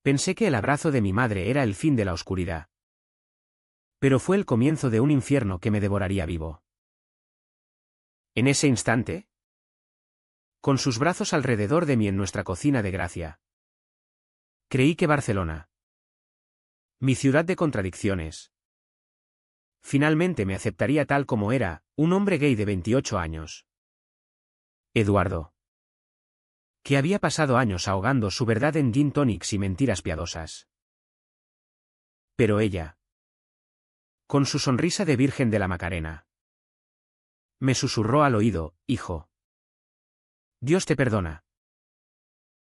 Pensé que el abrazo de mi madre era el fin de la oscuridad. Pero fue el comienzo de un infierno que me devoraría vivo. En ese instante, con sus brazos alrededor de mí en nuestra cocina de Gracia, creí que Barcelona, mi ciudad de contradicciones, finalmente me aceptaría tal como era, un hombre gay de 28 años. Eduardo, que había pasado años ahogando su verdad en gin tonics y mentiras piadosas. Pero ella, con su sonrisa de Virgen de la Macarena, me susurró al oído: hijo, Dios te perdona.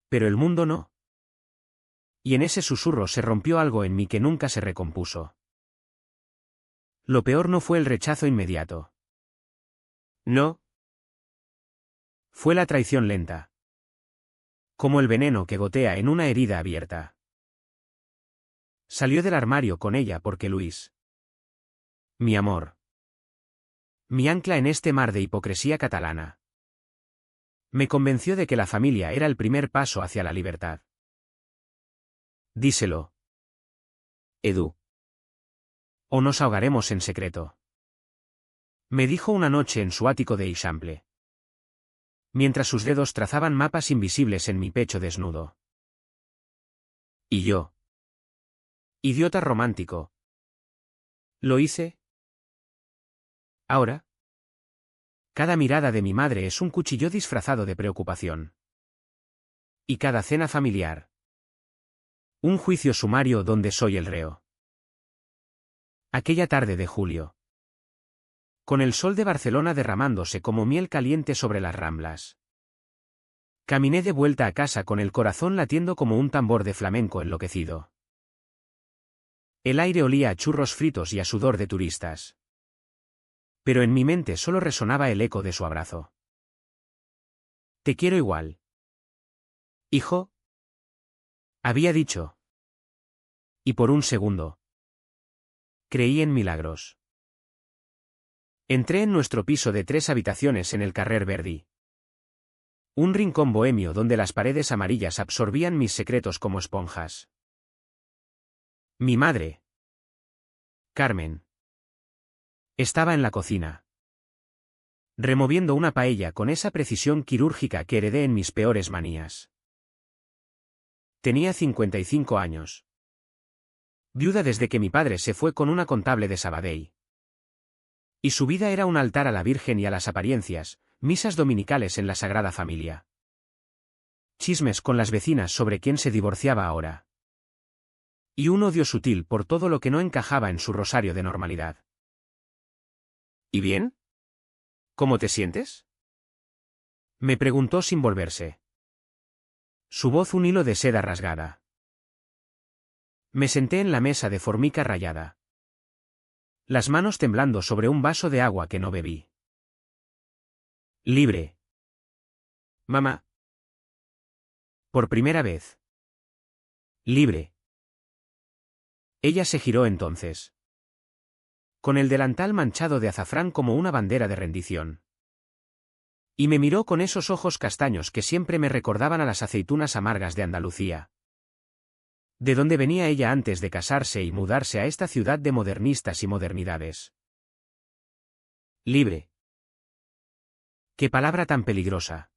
Pero el mundo no. Y en ese susurro se rompió algo en mí que nunca se recompuso. Lo peor no fue el rechazo inmediato. No. Fue la traición lenta. Como el veneno que gotea en una herida abierta. Salió del armario con ella porque Luis, mi amor, mi ancla en este mar de hipocresía catalana, me convenció de que la familia era el primer paso hacia la libertad. Díselo, Edu, o nos ahogaremos en secreto. Me dijo una noche en su ático de Eixample, mientras sus dedos trazaban mapas invisibles en mi pecho desnudo. Y yo, idiota romántico, ¿lo hice? Ahora, cada mirada de mi madre es un cuchillo disfrazado de preocupación. Y cada cena familiar, un juicio sumario donde soy el reo. Aquella tarde de julio, con el sol de Barcelona derramándose como miel caliente sobre las ramblas, caminé de vuelta a casa con el corazón latiendo como un tambor de flamenco enloquecido. El aire olía a churros fritos y a sudor de turistas. Pero en mi mente solo resonaba el eco de su abrazo. Te quiero igual. Hijo, había dicho. Y por un segundo, creí en milagros. Entré en nuestro piso de 3 habitaciones en el Carrer Verdi. Un rincón bohemio donde las paredes amarillas absorbían mis secretos como esponjas. Mi madre, Carmen, estaba en la cocina, removiendo una paella con esa precisión quirúrgica que heredé en mis peores manías. Tenía 55 años. Viuda desde que mi padre se fue con una contable de Sabadell. Y su vida era un altar a la Virgen y a las apariencias, misas dominicales en la Sagrada Familia. Chismes con las vecinas sobre quién se divorciaba ahora. Y un odio sutil por todo lo que no encajaba en su rosario de normalidad. ¿Y bien? ¿Cómo te sientes? Me preguntó sin volverse. Su voz un hilo de seda rasgada. Me senté en la mesa de formica rayada, las manos temblando sobre un vaso de agua que no bebí. Libre. Mamá. Por primera vez. Libre. Ella se giró entonces, con el delantal manchado de azafrán como una bandera de rendición. Y me miró con esos ojos castaños que siempre me recordaban a las aceitunas amargas de Andalucía. ¿De dónde venía ella antes de casarse y mudarse a esta ciudad de modernistas y modernidades? Libre. ¡Qué palabra tan peligrosa!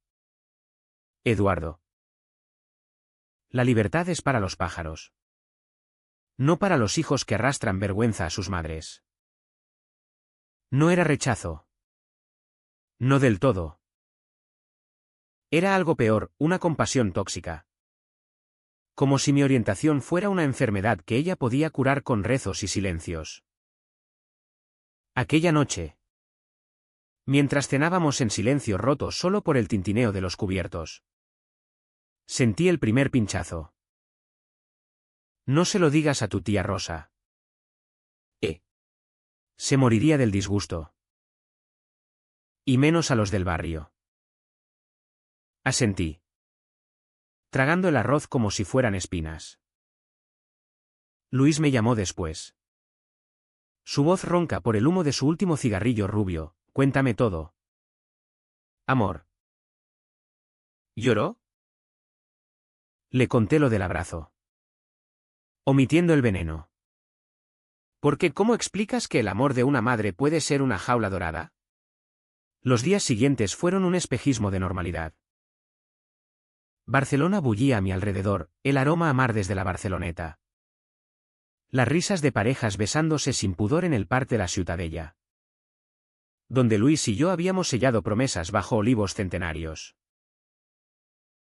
Eduardo. La libertad es para los pájaros. No para los hijos que arrastran vergüenza a sus madres. No era rechazo. No del todo. Era algo peor, una compasión tóxica. Como si mi orientación fuera una enfermedad que ella podía curar con rezos y silencios. Aquella noche, mientras cenábamos en silencio roto solo por el tintineo de los cubiertos, sentí el primer pinchazo. No se lo digas a tu tía Rosa. Se moriría del disgusto. Y menos a los del barrio. Asentí, tragando el arroz como si fueran espinas. Luis me llamó después. Su voz ronca por el humo de su último cigarrillo rubio. Cuéntame todo. Amor. ¿Lloró? Le conté lo del abrazo. omitiendo el veneno. Porque ¿cómo explicas que el amor de una madre puede ser una jaula dorada? Los días siguientes fueron un espejismo de normalidad. Barcelona bullía a mi alrededor, el aroma a mar desde la Barceloneta. Las risas de parejas besándose sin pudor en el Parc de la Ciutadella, donde Luis y yo habíamos sellado promesas bajo olivos centenarios.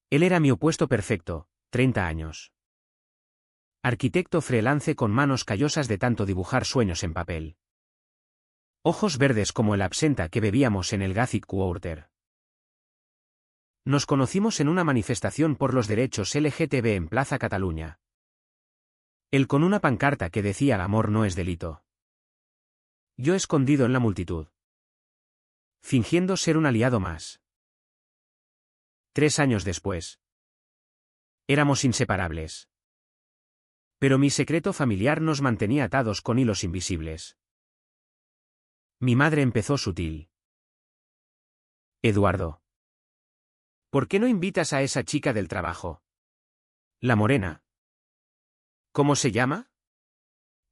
Él era mi opuesto perfecto, 30 años. Arquitecto freelance con manos callosas de tanto dibujar sueños en papel. Ojos verdes como el absenta que bebíamos en el Gothic Quarter. Nos conocimos en una manifestación por los derechos LGTB en Plaza Cataluña. Él con una pancarta que decía: "El amor no es delito". Yo escondido en la multitud, fingiendo ser un aliado más. 3 años después. Éramos inseparables. Pero mi secreto familiar nos mantenía atados con hilos invisibles. Mi madre empezó sutil. Eduardo, ¿por qué no invitas a esa chica del trabajo? La morena. ¿Cómo se llama?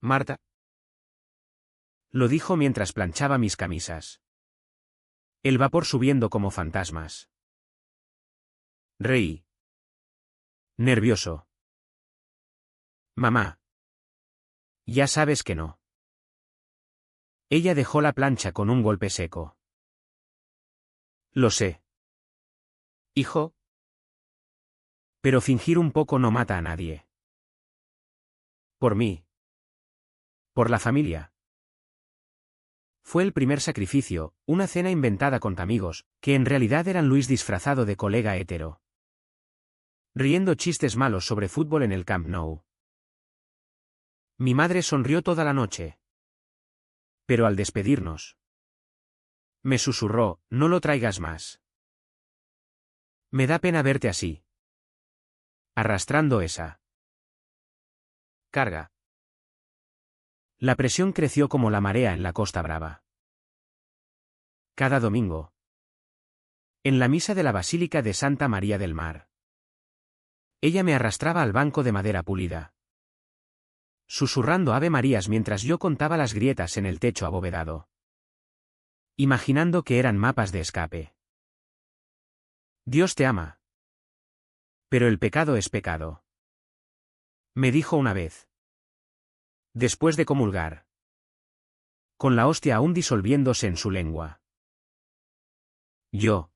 Marta. Lo dijo mientras planchaba mis camisas. El vapor subiendo como fantasmas. Reí. Nervioso. Mamá. Ya sabes que no. Ella dejó la plancha con un golpe seco. Lo sé. Hijo. Pero fingir un poco no mata a nadie. Por mí. Por la familia. Fue el primer sacrificio, una cena inventada con amigos, que en realidad eran Luis disfrazado de colega hétero. Riendo chistes malos sobre fútbol en el Camp Nou. Mi madre sonrió toda la noche. Pero al despedirnos, me susurró: "No lo traigas más. Me da pena verte así. Arrastrando esa carga". La presión creció como la marea en la Costa Brava. Cada domingo, en la misa de la Basílica de Santa María del Mar, ella me arrastraba al banco de madera pulida, susurrando Ave Marías mientras yo contaba las grietas en el techo abovedado, imaginando que eran mapas de escape. Dios te ama. Pero el pecado es pecado, me dijo una vez. Después de comulgar, con la hostia aún disolviéndose en su lengua. Yo,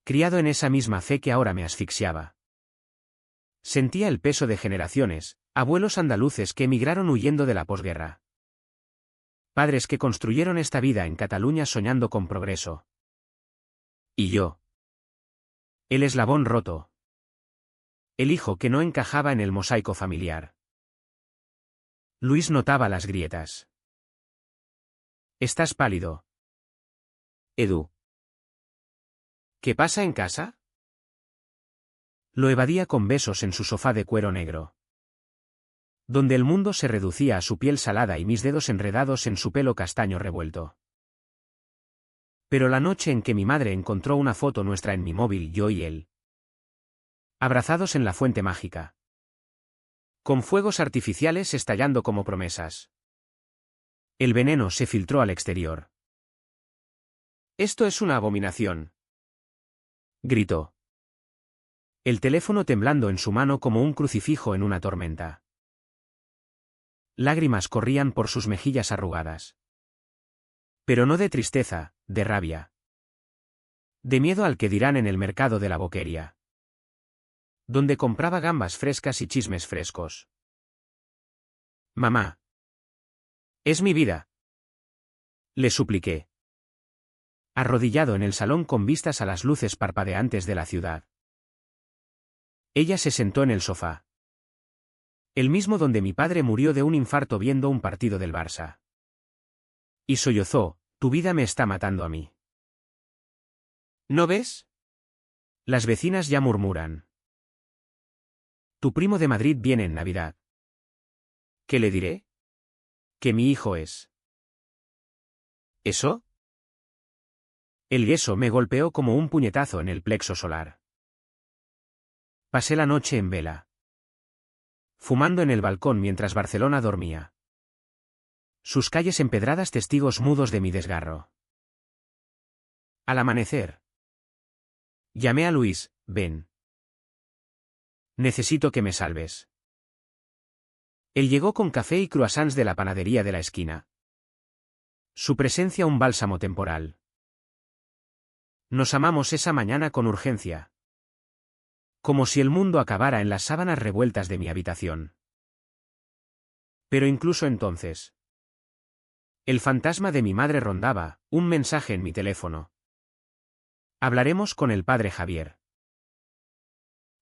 criado en esa misma fe que ahora me asfixiaba, sentía el peso de generaciones, abuelos andaluces que emigraron huyendo de la posguerra. Padres que construyeron esta vida en Cataluña soñando con progreso. Y yo, el eslabón roto. El hijo que no encajaba en el mosaico familiar. Luis notaba las grietas. Estás pálido. Edu. ¿Qué pasa en casa? Lo evadía con besos en su sofá de cuero negro, donde el mundo se reducía a su piel salada y mis dedos enredados en su pelo castaño revuelto. Pero la noche en que mi madre encontró una foto nuestra en mi móvil, yo y él, abrazados en la fuente mágica, con fuegos artificiales estallando como promesas. El veneno se filtró al exterior. Esto es una abominación, gritó. El teléfono temblando en su mano como un crucifijo en una tormenta. Lágrimas corrían por sus mejillas arrugadas. Pero no de tristeza, de rabia. De miedo al que dirán en el mercado de la Boqueria, donde compraba gambas frescas y chismes frescos. Mamá. Es mi vida. Le supliqué. Arrodillado en el salón con vistas a las luces parpadeantes de la ciudad. Ella se sentó en el sofá. El mismo donde mi padre murió de un infarto viendo un partido del Barça. Y sollozó: tu vida me está matando a mí. ¿No ves? Las vecinas ya murmuran. Tu primo de Madrid viene en Navidad. ¿Qué le diré? Que mi hijo es. ¿Eso? El yeso me golpeó como un puñetazo en el plexo solar. Pasé la noche en vela. fumando en el balcón mientras Barcelona dormía. Sus calles empedradas testigos mudos de mi desgarro. Al amanecer. Llamé a Luis, ven. Necesito que me salves. Él llegó con café y croissants de la panadería de la esquina. Su presencia un bálsamo temporal. Nos amamos esa mañana con urgencia. Como si el mundo acabara en las sábanas revueltas de mi habitación. Pero incluso entonces. El fantasma de mi madre rondaba, un mensaje en mi teléfono. Hablaremos con el padre Javier.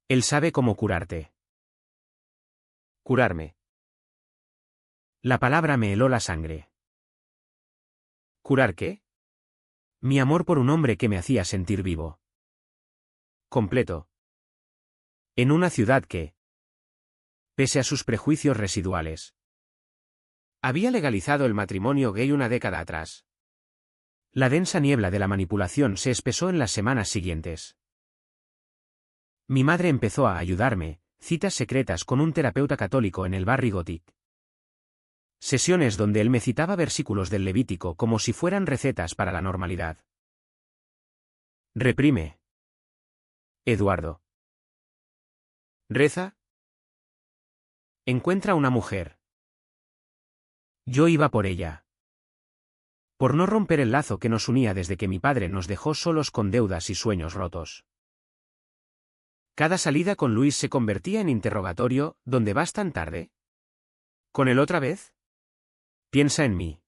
Él sabe cómo curarte. Curarme. La palabra me heló la sangre. ¿Curar qué? Mi amor por un hombre que me hacía sentir vivo. Completo. En una ciudad que, pese a sus prejuicios residuales, había legalizado el matrimonio gay una década atrás. La densa niebla de la manipulación se espesó en las semanas siguientes. Mi madre empezó a ayudarme, citas secretas con un terapeuta católico en el barrio Gothic. Sesiones donde él me citaba versículos del Levítico como si fueran recetas para la normalidad. Reprime. Eduardo. Reza. Encuentra una mujer. Yo iba por ella. Por no romper el lazo que nos unía desde que mi padre nos dejó solos con deudas y sueños rotos. Cada salida con Luis se convertía en interrogatorio, ¿dónde vas tan tarde? ¿Con él otra vez? Piensa en mí.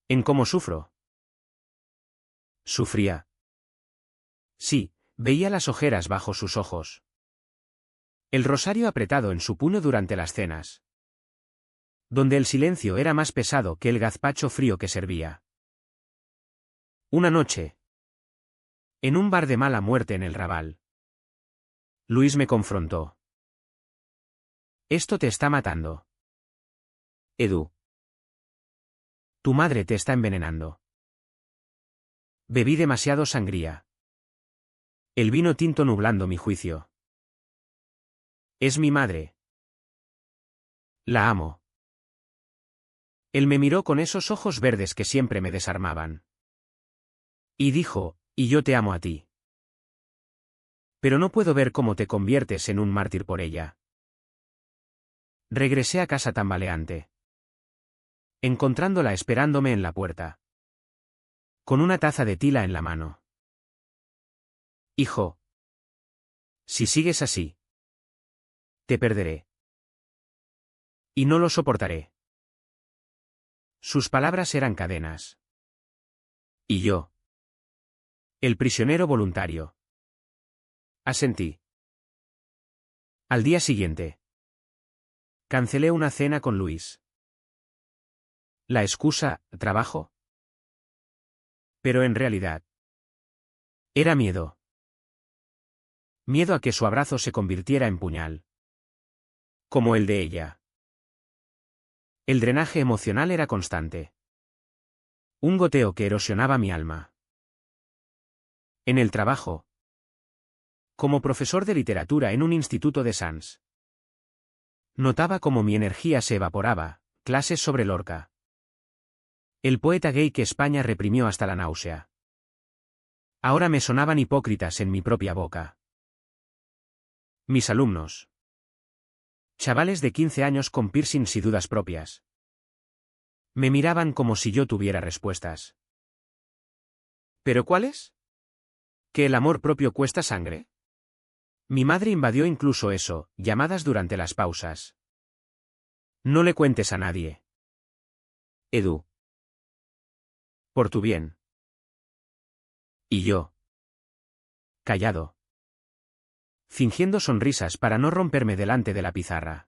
¿En cómo sufro? Sufría. Sí, veía las ojeras bajo sus ojos. El rosario apretado en su puño durante las cenas. Donde el silencio era más pesado que el gazpacho frío que servía. Una noche. En un bar de mala muerte en el Raval. Luis me confrontó. Esto te está matando. Edu. Tu madre te está envenenando. Bebí demasiado sangría. El vino tinto nublando mi juicio. Es mi madre. La amo. Él me miró con esos ojos verdes que siempre me desarmaban. Y dijo, y yo te amo a ti. Pero no puedo ver cómo te conviertes en un mártir por ella. Regresé a casa tambaleante. Encontrándola esperándome en la puerta. Con una taza de tila en la mano. Hijo. Si sigues así. Te perderé. Y no lo soportaré. Sus palabras eran cadenas. Y yo. El prisionero voluntario. Asentí. Al día siguiente. Cancelé una cena con Luis. La excusa, trabajo. Pero en realidad. Era miedo. Miedo a que su abrazo se convirtiera en puñal. Como el de ella. El drenaje emocional era constante. Un goteo que erosionaba mi alma. En el trabajo. Como profesor de literatura en un instituto de Sans. Notaba cómo mi energía se evaporaba, clases sobre Lorca. El poeta gay que España reprimió hasta la náusea. Ahora me sonaban hipócritas en mi propia boca. Mis alumnos. Chavales de 15 años con piercings y dudas propias. Me miraban como si yo tuviera respuestas. ¿Pero cuáles? ¿Que el amor propio cuesta sangre? Mi madre invadió incluso eso, llamadas durante las pausas. No le cuentes a nadie. Edu. Por tu bien. Y yo. Callado. Fingiendo sonrisas para no romperme delante de la pizarra.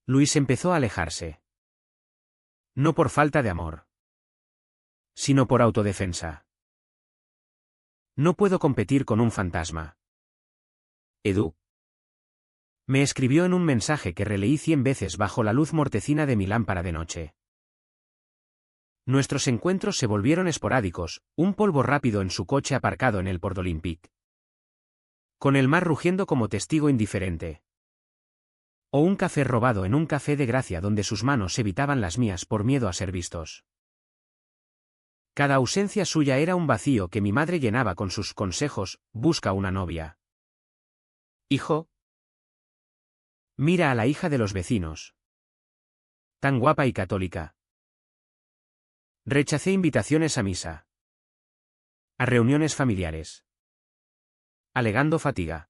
Luis empezó a alejarse. No por falta de amor. Sino por autodefensa. No puedo competir con un fantasma. Edu. Me escribió en un mensaje que releí 100 veces bajo la luz mortecina de mi lámpara de noche. Nuestros encuentros se volvieron esporádicos, un polvo rápido en su coche aparcado en el Port Olympique. Con el mar rugiendo como testigo indiferente. O un café robado en un café de Gracia donde sus manos evitaban las mías por miedo a ser vistos. Cada ausencia suya era un vacío que mi madre llenaba con sus consejos: busca una novia. Hijo, mira a la hija de los vecinos. Tan guapa y católica. Rechacé invitaciones a misa. A reuniones familiares. Alegando fatiga.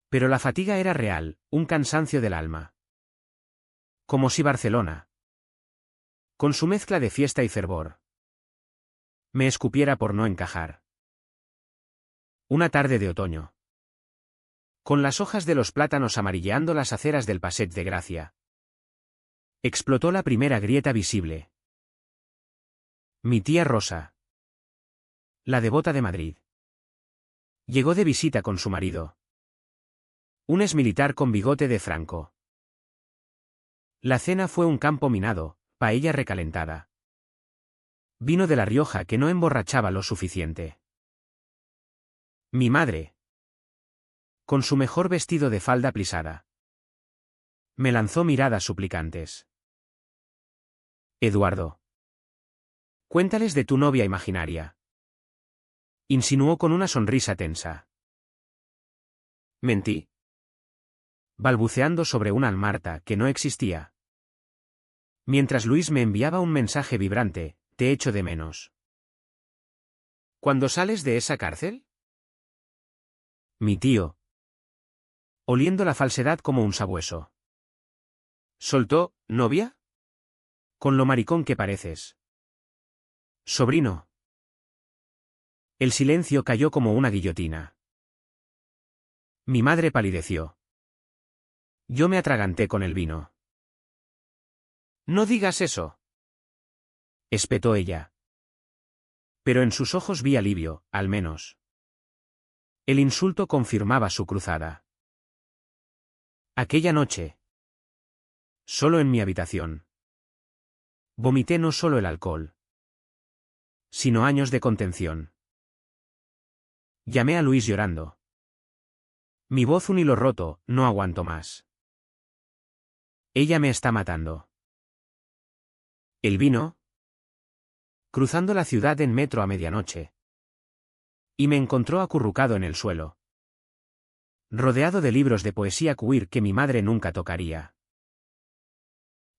Pero la fatiga era real, un cansancio del alma. Como si Barcelona, con su mezcla de fiesta y fervor, me escupiera por no encajar. Una tarde de otoño, con las hojas de los plátanos amarilleando las aceras del Passeig de Gracia, explotó la primera grieta visible. Mi tía Rosa, la devota de Madrid, llegó de visita con su marido, un exmilitar con bigote de Franco. La cena fue un campo minado, paella recalentada. Vino de La Rioja que no emborrachaba lo suficiente. Mi madre, con su mejor vestido de falda plisada, me lanzó miradas suplicantes. Eduardo, cuéntales de tu novia imaginaria, insinuó con una sonrisa tensa. Mentí, balbuceando sobre una Marta que no existía. Mientras Luis me enviaba un mensaje vibrante: te echo de menos. ¿Cuándo sales de esa cárcel? Mi tío, oliendo la falsedad como un sabueso, soltó: ¿novia? Con lo maricón que pareces. Sobrino. El silencio cayó como una guillotina. Mi madre palideció. Yo me atraganté con el vino. No digas eso, espetó ella. Pero en sus ojos vi alivio, al menos. El insulto confirmaba su cruzada. Aquella noche, solo en mi habitación, vomité no solo el alcohol, sino años de contención. Llamé a Luis llorando. Mi voz un hilo roto: no aguanto más. Ella me está matando. El vino, cruzando la ciudad en metro a medianoche, y me encontró acurrucado en el suelo, rodeado de libros de poesía queer que mi madre nunca tocaría.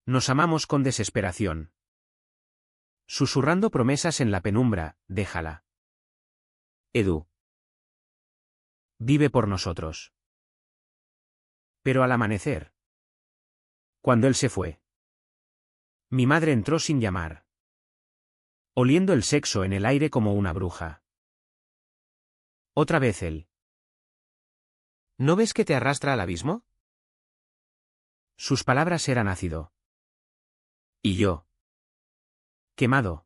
Nos amamos con desesperación, susurrando promesas en la penumbra: déjala. Edu, vive por nosotros. Pero al amanecer, cuando él se fue, mi madre entró sin llamar, oliendo el sexo en el aire como una bruja. Otra vez él. ¿No ves que te arrastra al abismo? Sus palabras eran ácido. Y yo, quemado,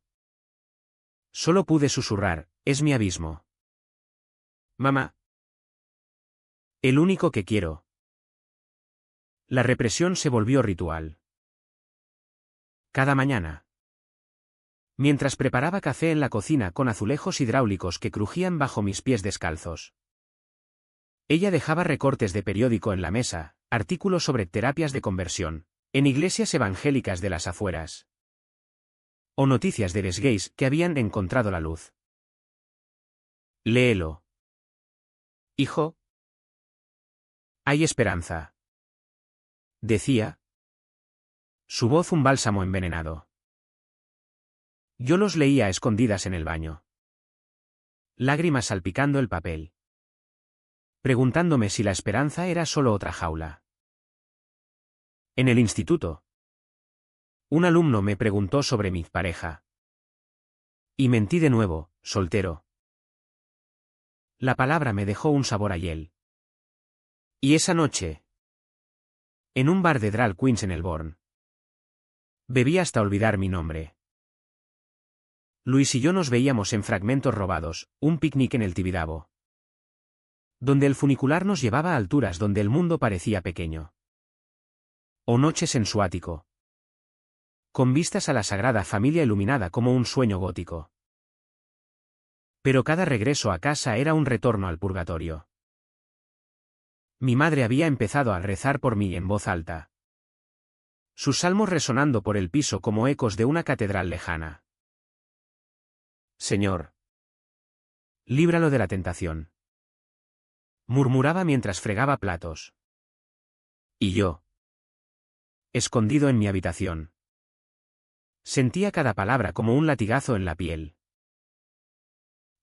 solo pude susurrar: es mi abismo. Mamá. El único que quiero. La represión se volvió ritual. Cada mañana, mientras preparaba café en la cocina con azulejos hidráulicos que crujían bajo mis pies descalzos, ella dejaba recortes de periódico en la mesa, artículos sobre terapias de conversión, en iglesias evangélicas de las afueras, o noticias de gays que habían encontrado la luz. Léelo, hijo. Hay esperanza, decía, su voz un bálsamo envenenado. Yo los leía a escondidas en el baño, lágrimas salpicando el papel, preguntándome si la esperanza era solo otra jaula. En el instituto, un alumno me preguntó sobre mi pareja. Y mentí de nuevo: soltero. La palabra me dejó un sabor a hiel. Y esa noche, en un bar de drag queens en el Born, bebí hasta olvidar mi nombre. Luis y yo nos veíamos en Fragmentos robados, un picnic en el Tibidabo, donde el funicular nos llevaba a alturas donde el mundo parecía pequeño. O noches en su ático, con vistas a la Sagrada Familia iluminada como un sueño gótico. Pero cada regreso a casa era un retorno al purgatorio. Mi madre había empezado a rezar por mí en voz alta. Sus salmos resonando por el piso como ecos de una catedral lejana. Señor, líbralo de la tentación. Murmuraba mientras fregaba platos. Y yo, escondido en mi habitación, sentía cada palabra como un latigazo en la piel.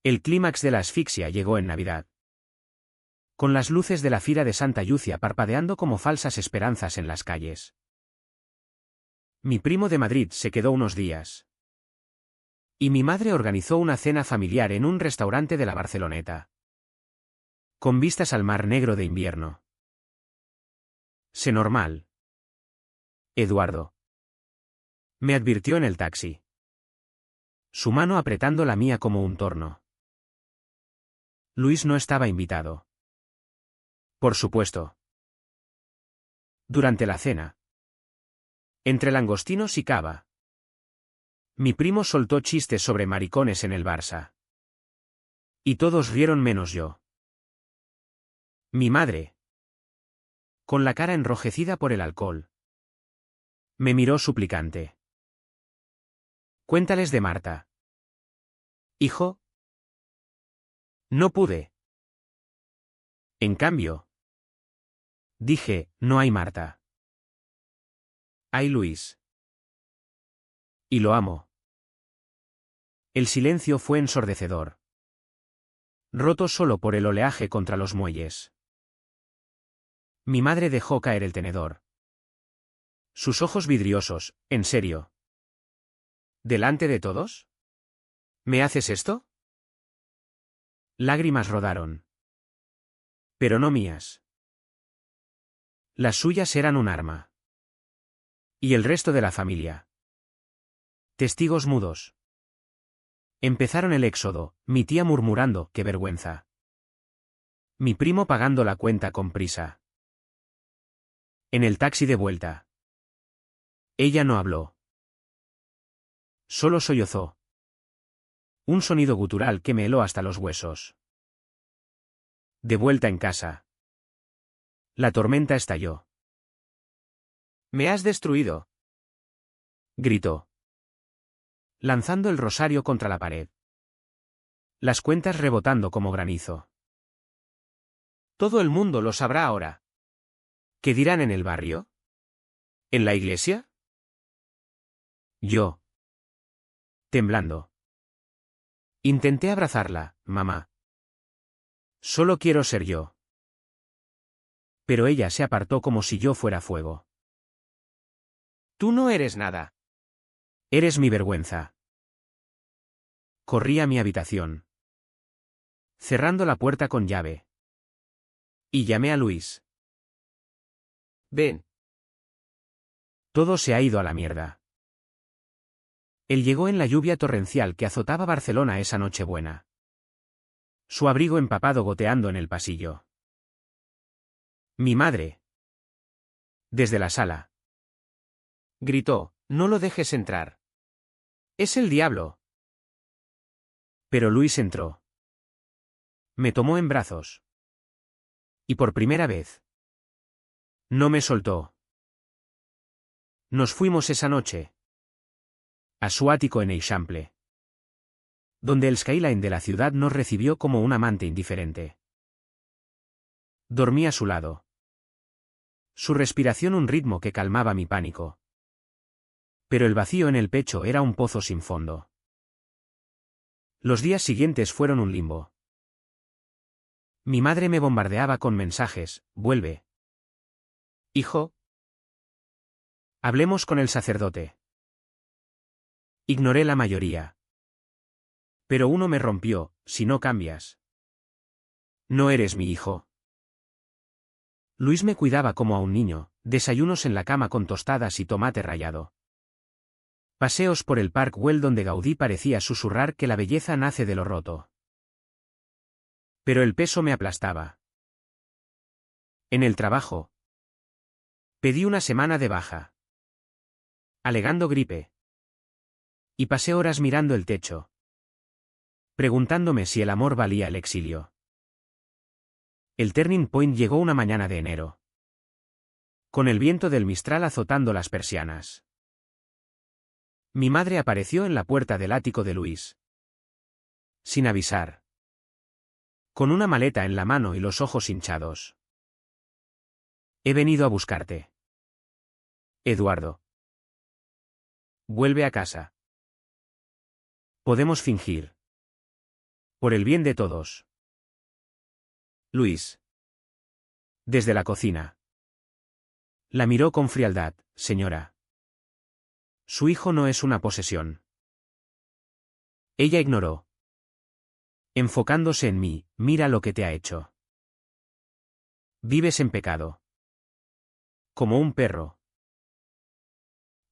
El clímax de la asfixia llegó en Navidad. Con las luces de la fira de Santa Yucia parpadeando como falsas esperanzas en las calles. Mi primo de Madrid se quedó unos días. Y mi madre organizó una cena familiar en un restaurante de la Barceloneta. Con vistas al Mar Negro de invierno. Sé normal, Eduardo. Me advirtió en el taxi. Su mano apretando la mía como un torno. Luis no estaba invitado. Por supuesto. Durante la cena. Entre langostinos y cava. Mi primo soltó chistes sobre maricones en el Barça. Y todos rieron menos yo. Mi madre, con la cara enrojecida por el alcohol, me miró suplicante. Cuéntales de Marta. Hijo. No pude. En cambio, dije, no hay Marta. Hay Luis. Y lo amo. El silencio fue ensordecedor. Roto solo por el oleaje contra los muelles. Mi madre dejó caer el tenedor. Sus ojos vidriosos, ¿en serio? ¿Delante de todos? ¿Me haces esto? Lágrimas rodaron. Pero no mías. Las suyas eran un arma. Y el resto de la familia. Testigos mudos. Empezaron el éxodo, mi tía murmurando, qué vergüenza. Mi primo pagando la cuenta con prisa. En el taxi de vuelta. Ella no habló. Solo sollozó. Un sonido gutural que me heló hasta los huesos. De vuelta en casa. La tormenta estalló. «¡Me has destruido!», gritó, lanzando el rosario contra la pared. Las cuentas rebotando como granizo. Todo el mundo lo sabrá ahora. ¿Qué dirán en el barrio? ¿En la iglesia? Yo, temblando, intenté abrazarla, mamá. Solo quiero ser yo. Pero ella se apartó como si yo fuera fuego. Tú no eres nada. Eres mi vergüenza. Corrí a mi habitación, cerrando la puerta con llave. Y llamé a Luis. Ven. Todo se ha ido a la mierda. Él llegó en la lluvia torrencial que azotaba Barcelona esa Nochebuena. Su abrigo empapado goteando en el pasillo. Mi madre. Desde la sala. Gritó, no lo dejes entrar. Es el diablo. Pero Luis entró. Me tomó en brazos. Y por primera vez. No me soltó. Nos fuimos esa noche. A su ático en Eixample. Donde el skyline de la ciudad nos recibió como un amante indiferente. Dormí a su lado. Su respiración un ritmo que calmaba mi pánico. Pero el vacío en el pecho era un pozo sin fondo. Los días siguientes fueron un limbo. Mi madre me bombardeaba con mensajes, vuelve. Hijo. Hablemos con el sacerdote. Ignoré la mayoría. Pero uno me rompió, si no cambias. No eres mi hijo. Luis me cuidaba como a un niño, desayunos en la cama con tostadas y tomate rallado. Paseos por el Park Güell donde Gaudí parecía susurrar que la belleza nace de lo roto. Pero el peso me aplastaba. En el trabajo. Pedí una semana de baja. Alegando gripe. Y pasé horas mirando el techo. Preguntándome si el amor valía el exilio. El turning point llegó una mañana de enero, con el viento del Mistral azotando las persianas. Mi madre apareció en la puerta del ático de Luis, sin avisar, con una maleta en la mano y los ojos hinchados. He venido a buscarte. Eduardo. Vuelve a casa. Podemos fingir. Por el bien de todos. Luis. Desde la cocina. La miró con frialdad, señora. Su hijo no es una posesión. Ella ignoró. Enfocándose en mí, mira lo que te ha hecho. Vives en pecado. Como un perro.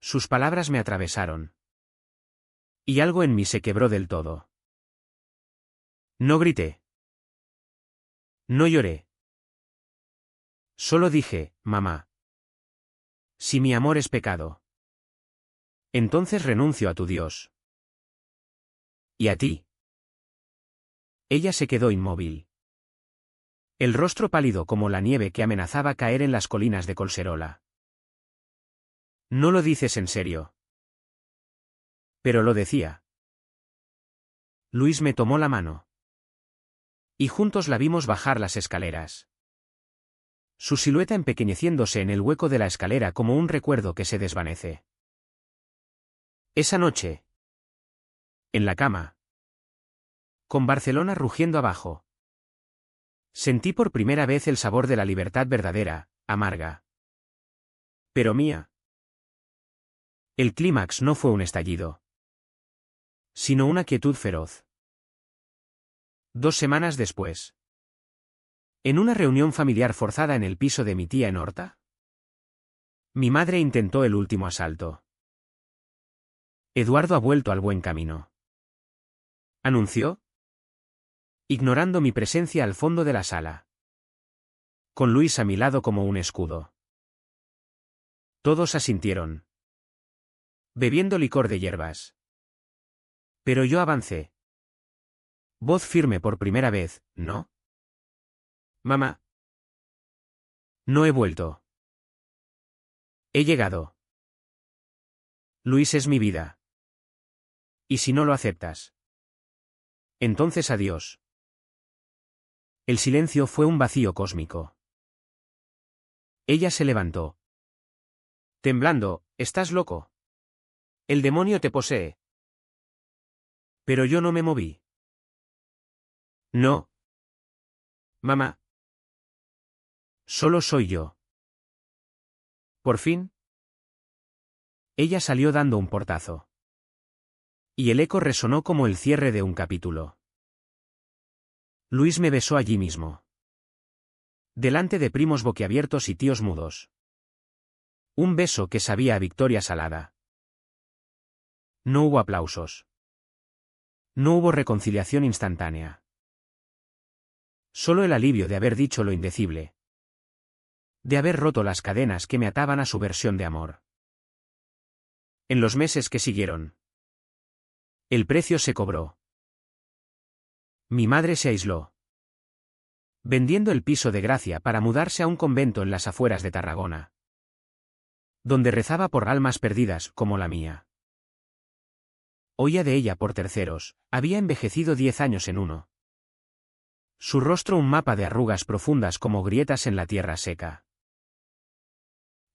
Sus palabras me atravesaron. Y algo en mí se quebró del todo. No grité. No lloré. Solo dije, mamá. Si mi amor es pecado, entonces renuncio a tu Dios. ¿Y a ti? Ella se quedó inmóvil. El rostro pálido como la nieve que amenazaba caer en las colinas de Colserola. No lo dices en serio. Pero lo decía. Luis me tomó la mano. Y juntos la vimos bajar las escaleras. Su silueta empequeñeciéndose en el hueco de la escalera como un recuerdo que se desvanece. Esa noche. En la cama. Con Barcelona rugiendo abajo. Sentí por primera vez el sabor de la libertad verdadera, amarga. Pero mía. El clímax no fue un estallido, sino una quietud feroz. 2 semanas después. En una reunión familiar forzada en el piso de mi tía en Horta. Mi madre intentó el último asalto. Eduardo ha vuelto al buen camino. Anunció, ignorando mi presencia al fondo de la sala. Con Luis a mi lado como un escudo. Todos asintieron. Bebiendo licor de hierbas. Pero yo avancé. Voz firme por primera vez, ¿no? Mamá. No he vuelto. He llegado. Luis es mi vida. ¿Y si no lo aceptas? Entonces adiós. El silencio fue un vacío cósmico. Ella se levantó. Temblando, ¿estás loco? El demonio te posee. Pero yo no me moví. No. Mamá. Solo soy yo. Por fin. Ella salió dando un portazo. Y el eco resonó como el cierre de un capítulo. Luis me besó allí mismo. Delante de primos boquiabiertos y tíos mudos. Un beso que sabía a victoria salada. No hubo aplausos. No hubo reconciliación instantánea. Solo el alivio de haber dicho lo indecible. De haber roto las cadenas que me ataban a su versión de amor. En los meses que siguieron. El precio se cobró. Mi madre se aisló. Vendiendo el piso de Gracia para mudarse a un convento en las afueras de Tarragona. Donde rezaba por almas perdidas como la mía. Oía de ella por terceros, había envejecido 10 años en uno. Su rostro un mapa de arrugas profundas como grietas en la tierra seca.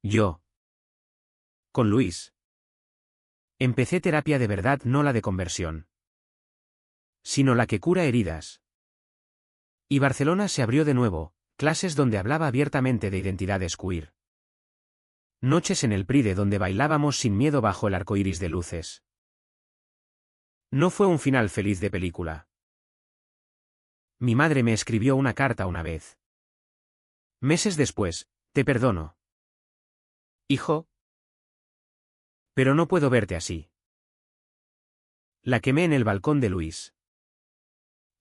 Yo. Con Luis. Empecé terapia de verdad, no la de conversión. Sino la que cura heridas. Y Barcelona se abrió de nuevo, clases donde hablaba abiertamente de identidades queer. Noches en el Pride donde bailábamos sin miedo bajo el arco iris de luces. No fue un final feliz de película. Mi madre me escribió una carta una vez. Meses después, te perdono. Hijo. Pero no puedo verte así. La quemé en el balcón de Luis.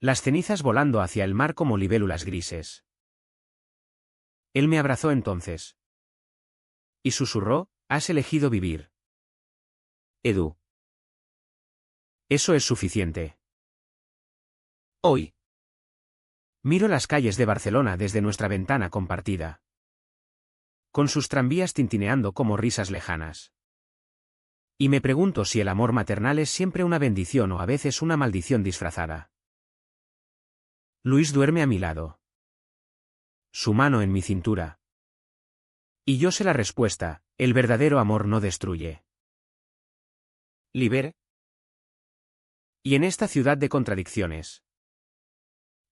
Las cenizas volando hacia el mar como libélulas grises. Él me abrazó entonces. Y susurró, has elegido vivir. Edu. Eso es suficiente. Hoy. Miro las calles de Barcelona desde nuestra ventana compartida, con sus tranvías tintineando como risas lejanas. Y me pregunto si el amor maternal es siempre una bendición o a veces una maldición disfrazada. Luis duerme a mi lado, su mano en mi cintura. Y yo sé la respuesta: el verdadero amor no destruye. Libera. Y en esta ciudad de contradicciones,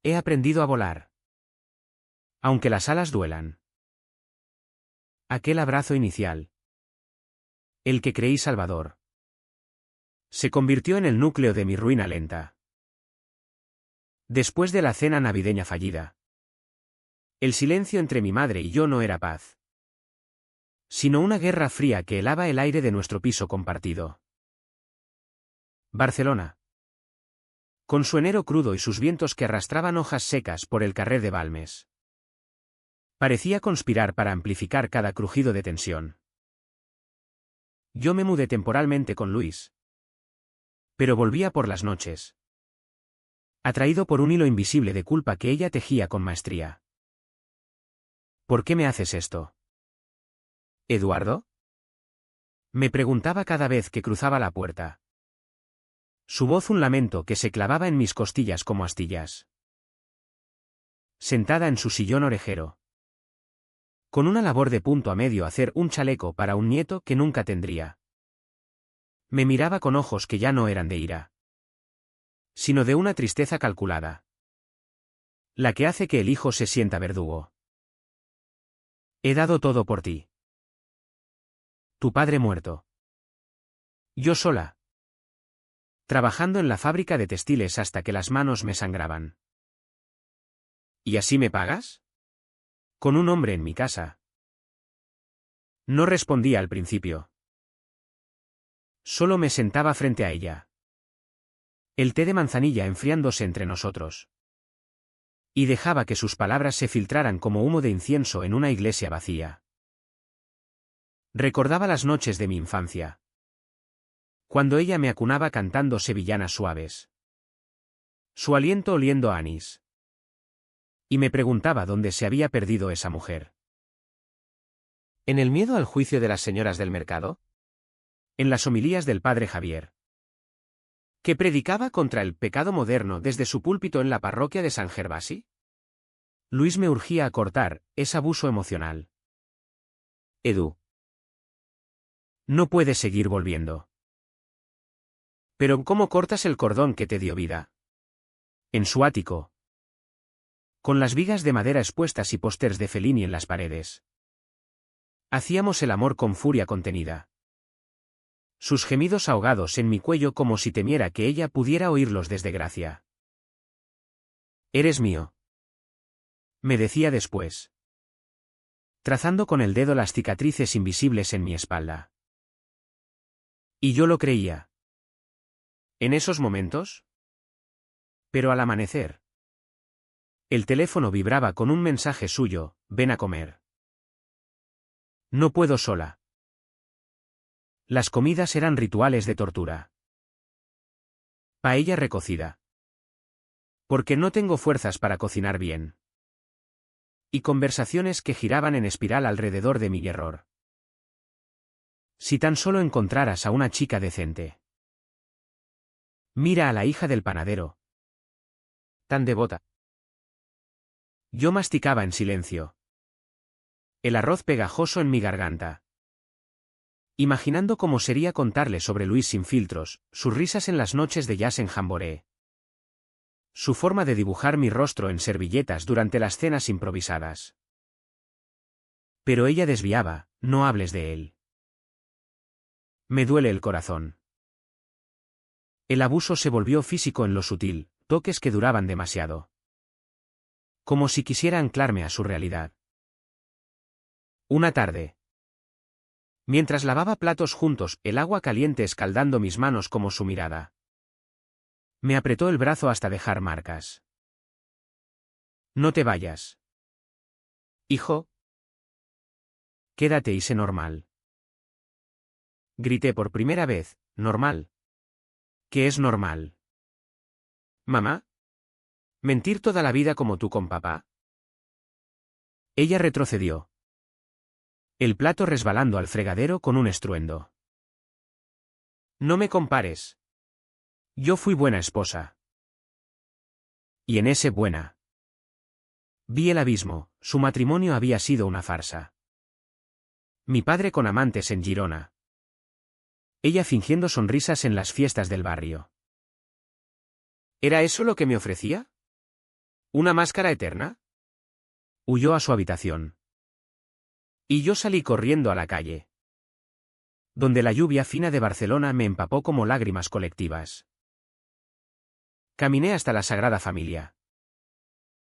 he aprendido a volar, aunque las alas duelan. Aquel abrazo inicial, el que creí salvador, se convirtió en el núcleo de mi ruina lenta. Después de la cena navideña fallida, el silencio entre mi madre y yo no era paz, sino una guerra fría que helaba el aire de nuestro piso compartido. Barcelona, con su enero crudo y sus vientos que arrastraban hojas secas por el carrer de Balmes, parecía conspirar para amplificar cada crujido de tensión. Yo me mudé temporalmente con Luis, pero volvía por las noches, atraído por un hilo invisible de culpa que ella tejía con maestría. ¿Por qué me haces esto, Eduardo?, me preguntaba cada vez que cruzaba la puerta. Su voz un lamento que se clavaba en mis costillas como astillas. Sentada en su sillón orejero, con una labor de punto a medio hacer un chaleco para un nieto que nunca tendría, me miraba con ojos que ya no eran de ira, sino de una tristeza calculada, la que hace que el hijo se sienta verdugo. He dado todo por ti. Tu padre muerto. Yo sola, trabajando en la fábrica de textiles hasta que las manos me sangraban. ¿Y así me pagas? Con un hombre en mi casa. No respondía al principio. Solo me sentaba frente a ella, el té de manzanilla enfriándose entre nosotros, y dejaba que sus palabras se filtraran como humo de incienso en una iglesia vacía. Recordaba las noches de mi infancia, cuando ella me acunaba cantando sevillanas suaves, su aliento oliendo a anís, y me preguntaba dónde se había perdido esa mujer. ¿En el miedo al juicio de las señoras del mercado? En las homilías del padre Javier, que predicaba contra el pecado moderno desde su púlpito en la parroquia de San Gervasi. Luis me urgía a cortar ese abuso emocional. Edu, no puedes seguir volviendo. Pero ¿cómo cortas el cordón que te dio vida? En su ático, con las vigas de madera expuestas y pósters de Fellini en las paredes, hacíamos el amor con furia contenida. Sus gemidos ahogados en mi cuello como si temiera que ella pudiera oírlos desde Gracia. Eres mío, me decía después, trazando con el dedo las cicatrices invisibles en mi espalda. Y yo lo creía. En esos momentos. Pero al amanecer, el teléfono vibraba con un mensaje suyo: ven a comer. No puedo sola. Las comidas eran rituales de tortura. Paella recocida. Porque no tengo fuerzas para cocinar bien. Y conversaciones que giraban en espiral alrededor de mi error. Si tan solo encontraras a una chica decente. Mira a la hija del panadero. Tan devota. Yo masticaba en silencio, el arroz pegajoso en mi garganta, imaginando cómo sería contarle sobre Luis sin filtros, sus risas en las noches de jazz en Jamboree, su forma de dibujar mi rostro en servilletas durante las cenas improvisadas. Pero ella desviaba: no hables de él. Me duele el corazón. El abuso se volvió físico en lo sutil, toques que duraban demasiado. Como si quisiera anclarme a su realidad. Una tarde, mientras lavaba platos juntos, el agua caliente escaldando mis manos como su mirada, me apretó el brazo hasta dejar marcas. No te vayas, hijo. Quédate y sé normal. Grité por primera vez: normal. ¿Qué es normal? ¿Mamá? ¿Mentir toda la vida como tú con papá? Ella retrocedió. El plato resbalando al fregadero con un estruendo. No me compares. Yo fui buena esposa. Y en ese buena. Vi el abismo, su matrimonio había sido una farsa. Mi padre con amantes en Girona. Ella fingiendo sonrisas en las fiestas del barrio. ¿Era eso lo que me ofrecía? ¿Una máscara eterna? Huyó a su habitación. Y yo salí corriendo a la calle, donde la lluvia fina de Barcelona me empapó como lágrimas colectivas. Caminé hasta la Sagrada Familia.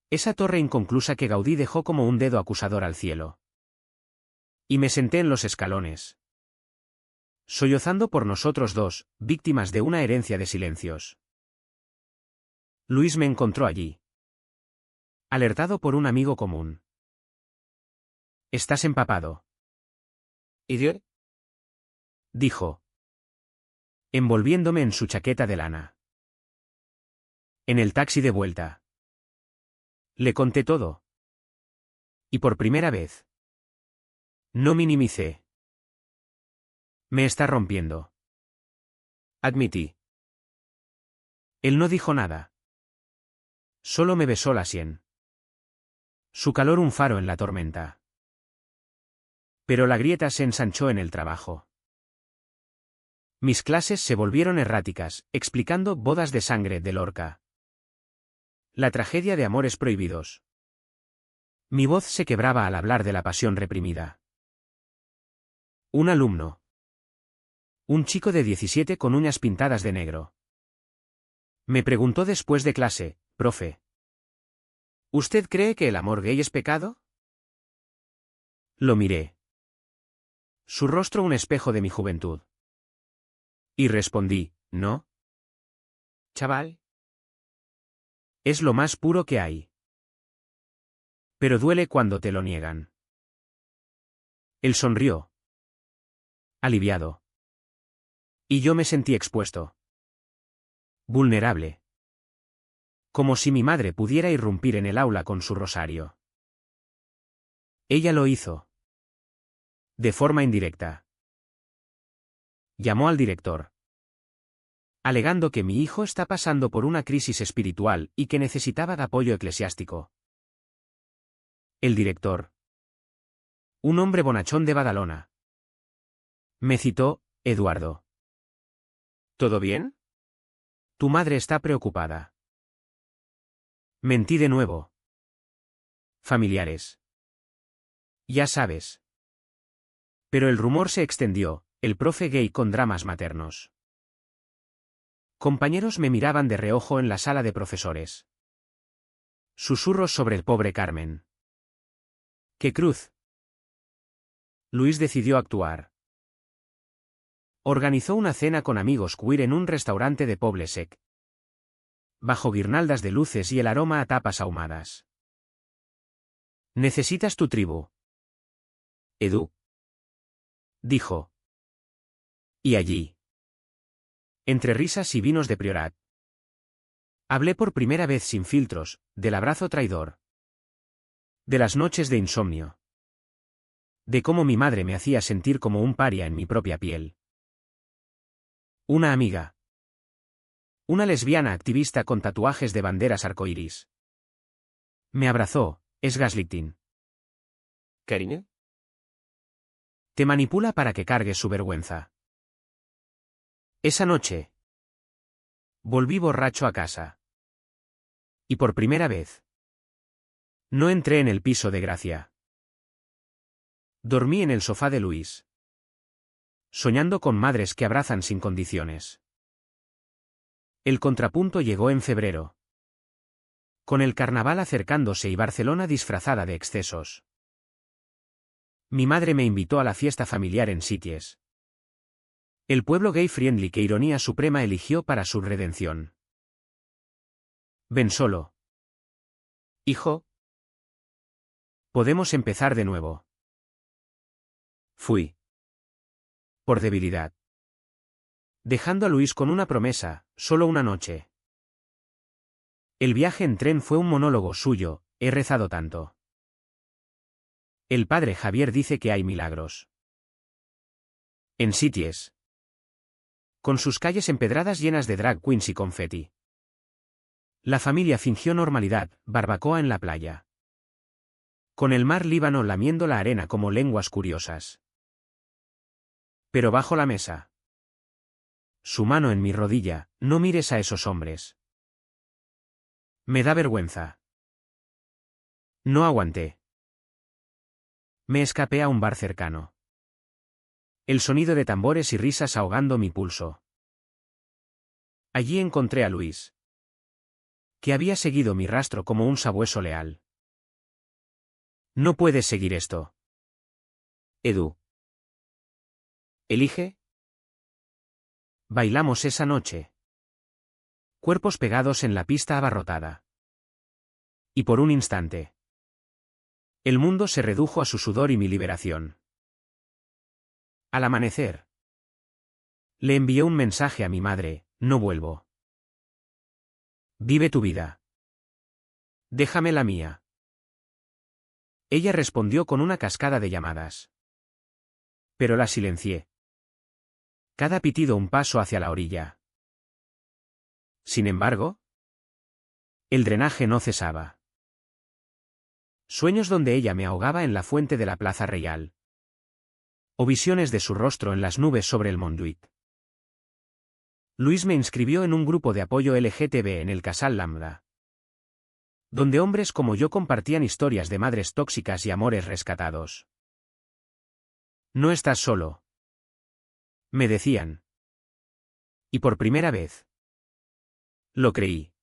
Esa torre inconclusa que Gaudí dejó como un dedo acusador al cielo. Y me senté en los escalones, sollozando por nosotros dos, víctimas de una herencia de silencios. Luis me encontró allí, alertado por un amigo común. «Estás empapado». «¿Idiot?», dijo, envolviéndome en su chaqueta de lana. En el taxi de vuelta. Le conté todo. Y por primera vez. No minimicé. Me está rompiendo. Admití. Él no dijo nada. Solo me besó la sien. Su calor un faro en la tormenta. Pero la grieta se ensanchó en el trabajo. Mis clases se volvieron erráticas, explicando Bodas de sangre de Lorca. La tragedia de amores prohibidos. Mi voz se quebraba al hablar de la pasión reprimida. Un alumno. Un chico de 17 con uñas pintadas de negro. Me preguntó después de clase, «Profe, ¿usted cree que el amor gay es pecado?». Lo miré. Su rostro un espejo de mi juventud. Y respondí, «No. Chaval. Es lo más puro que hay. Pero duele cuando te lo niegan». Él sonrió. Aliviado. Y yo me sentí expuesto. Vulnerable. Como si mi madre pudiera irrumpir en el aula con su rosario. Ella lo hizo. De forma indirecta. Llamó al director, alegando que mi hijo está pasando por una crisis espiritual y que necesitaba de apoyo eclesiástico. El director. Un hombre bonachón de Badalona. Me citó, «Eduardo. ¿Todo bien? Tu madre está preocupada». Mentí de nuevo. Familiares. Ya sabes. Pero el rumor se extendió, el profe gay con dramas maternos. Compañeros me miraban de reojo en la sala de profesores. Susurros sobre el pobre Carmen. ¡Qué cruz! Luis decidió actuar. Organizó una cena con amigos queer en un restaurante de Poble Sec. Bajo guirnaldas de luces y el aroma a tapas ahumadas. «Necesitas tu tribu, Edu», dijo. Y allí, entre risas y vinos de Priorat, hablé por primera vez sin filtros, del abrazo traidor. De las noches de insomnio. De cómo mi madre me hacía sentir como un paria en mi propia piel. Una amiga. Una lesbiana activista con tatuajes de banderas arcoíris. Me abrazó, es gaslighting. Karina. Te manipula para que cargues su vergüenza. Esa noche. Volví borracho a casa. Y por primera vez. No entré en el piso de Gracia. Dormí en el sofá de Luis. Soñando con madres que abrazan sin condiciones. El contrapunto llegó en febrero. Con el carnaval acercándose y Barcelona disfrazada de excesos. Mi madre me invitó a la fiesta familiar en Sitges. El pueblo gay friendly que Ironía Suprema eligió para su redención. Ven solo. Hijo. Podemos empezar de nuevo. Fui. Por debilidad. Dejando a Luis con una promesa, solo una noche. El viaje en tren fue un monólogo suyo, he rezado tanto. El padre Javier dice que hay milagros. En Sitges. Con sus calles empedradas llenas de drag queens y confeti. La familia fingió normalidad, barbacoa en la playa. Con el mar Líbano lamiendo la arena como lenguas curiosas. Pero bajo la mesa. Su mano en mi rodilla, no mires a esos hombres. Me da vergüenza. No aguanté. Me escapé a un bar cercano. El sonido de tambores y risas ahogando mi pulso. Allí encontré a Luis, que había seguido mi rastro como un sabueso leal. No puedes seguir esto. Edu. ¿Elige? Bailamos esa noche. Cuerpos pegados en la pista abarrotada. Y por un instante. El mundo se redujo a su sudor y mi liberación. Al amanecer. Le envié un mensaje a mi madre, no vuelvo. Vive tu vida. Déjame la mía. Ella respondió con una cascada de llamadas. Pero la silencié. Cada pitido un paso hacia la orilla. Sin embargo, el drenaje no cesaba. Sueños donde ella me ahogaba en la fuente de la Plaza Real. O visiones de su rostro en las nubes sobre el Montjuïc. Luis me inscribió en un grupo de apoyo LGTB en el Casal Lambda, donde hombres como yo compartían historias de madres tóxicas y amores rescatados. No estás solo, me decían. Y por primera vez, lo creí.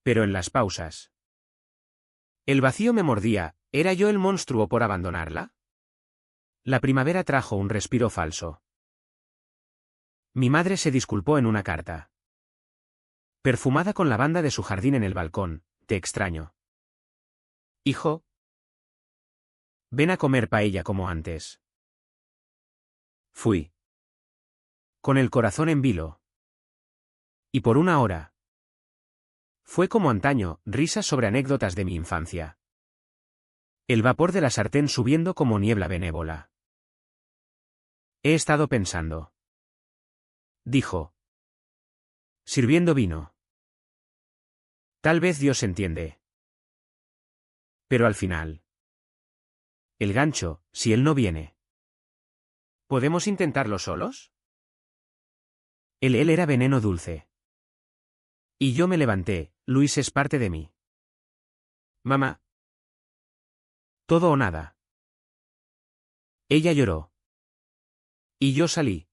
Pero en las pausas, el vacío me mordía, ¿era yo el monstruo por abandonarla? La primavera trajo un respiro falso. Mi madre se disculpó en una carta. Perfumada con lavanda de su jardín en el balcón, te extraño. Hijo. Ven a comer paella como antes. Fui. Con el corazón en vilo. Y por una hora. Fue como antaño, risas sobre anécdotas de mi infancia. El vapor de la sartén subiendo como niebla benévola. He estado pensando. Dijo. Sirviendo vino. Tal vez Dios entiende. Pero al final. El gancho, si él no viene. ¿Podemos intentarlo solos? Él era veneno dulce. Y yo me levanté, Luis es parte de mí. Mamá. Todo o nada. Ella lloró. Y yo salí.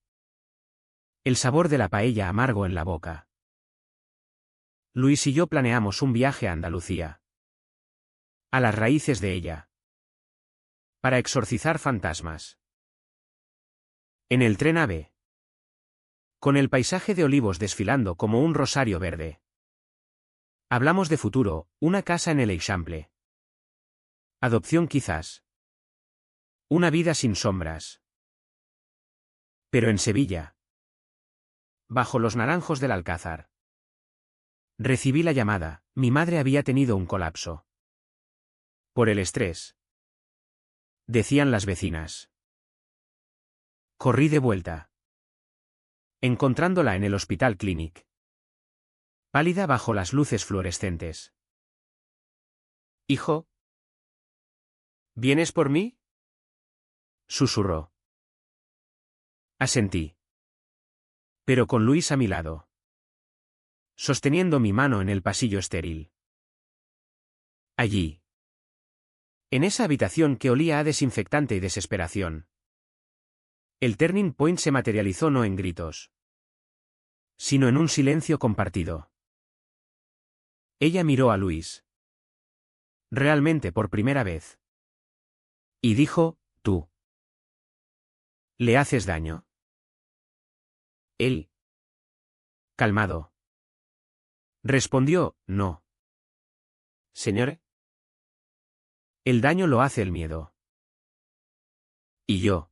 El sabor de la paella amargo en la boca. Luis y yo planeamos un viaje a Andalucía. A las raíces de ella. Para exorcizar fantasmas. En el tren AVE. Con el paisaje de olivos desfilando como un rosario verde. Hablamos de futuro, una casa en el Eixample. Adopción quizás. Una vida sin sombras. Pero en Sevilla. Bajo los naranjos del Alcázar. Recibí la llamada, mi madre había tenido un colapso. Por el estrés. Decían las vecinas. Corrí de vuelta. Encontrándola en el Hospital Clínic. Pálida bajo las luces fluorescentes. Hijo. ¿Vienes por mí? Susurró. Asentí. Pero con Luis a mi lado. Sosteniendo mi mano en el pasillo estéril. Allí. En esa habitación que olía a desinfectante y desesperación. El turning point se materializó no en gritos, sino en un silencio compartido. Ella miró a Luis. Realmente por primera vez. Y dijo, tú. ¿Le haces daño? Él. Calmado. Respondió, no. Señor. El daño lo hace el miedo. Y yo.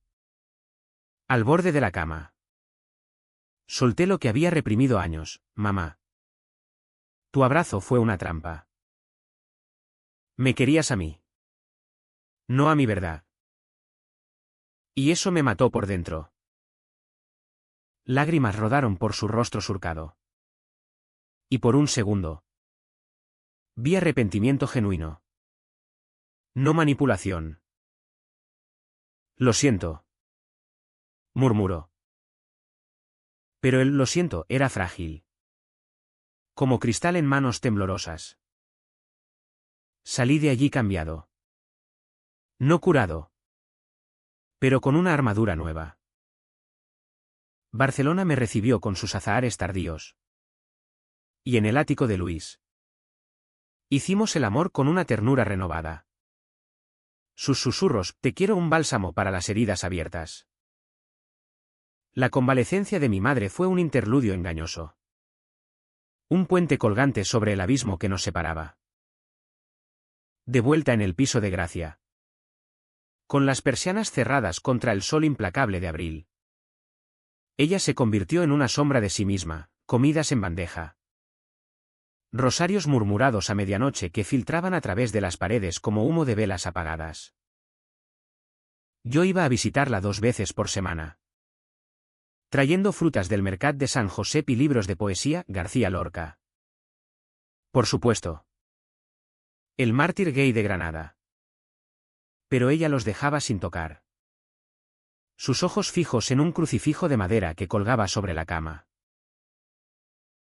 Al borde de la cama. Solté lo que había reprimido años, mamá. Tu abrazo fue una trampa. Me querías a mí. No a mi verdad. Y eso me mató por dentro. Lágrimas rodaron por su rostro surcado. Y por un segundo vi arrepentimiento genuino. No manipulación. Lo siento, murmuró. Pero el lo siento era frágil. Como cristal en manos temblorosas. Salí de allí cambiado. No curado. Pero con una armadura nueva. Barcelona me recibió con sus azahares tardíos. Y en el ático de Luis. Hicimos el amor con una ternura renovada. Sus susurros, te quiero, un bálsamo para las heridas abiertas. La convalecencia de mi madre fue un interludio engañoso. Un puente colgante sobre el abismo que nos separaba. De vuelta en el piso de Gracia. Con las persianas cerradas contra el sol implacable de abril. Ella se convirtió en una sombra de sí misma, comidas en bandeja. Rosarios murmurados a medianoche que filtraban a través de las paredes como humo de velas apagadas. Yo iba a visitarla 2 veces por semana. Trayendo frutas del mercat de San Josep y libros de poesía, García Lorca. Por supuesto. El mártir gay de Granada. Pero ella los dejaba sin tocar. Sus ojos fijos en un crucifijo de madera que colgaba sobre la cama.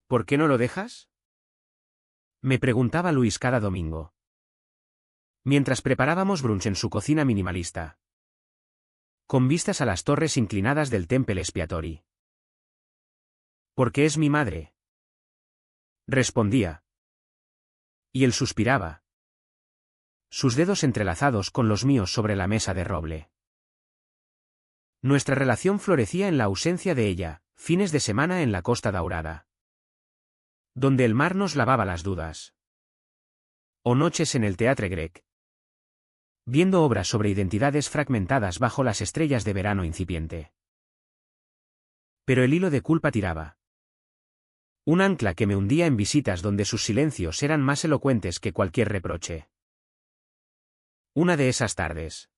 ¿Por qué no lo dejas? Me preguntaba Luis cada domingo. Mientras preparábamos brunch en su cocina minimalista. Con vistas a las torres inclinadas del Temple Expiatory. Porque es mi madre. Respondía. Y él suspiraba. Sus dedos entrelazados con los míos sobre la mesa de roble. Nuestra relación florecía en la ausencia de ella, fines de semana en la Costa Daurada. Donde el mar nos lavaba las dudas. O noches en el Teatre Grec. Viendo obras sobre identidades fragmentadas bajo las estrellas de verano incipiente. Pero el hilo de culpa tiraba. Un ancla que me hundía en visitas donde sus silencios eran más elocuentes que cualquier reproche. Una de esas tardes.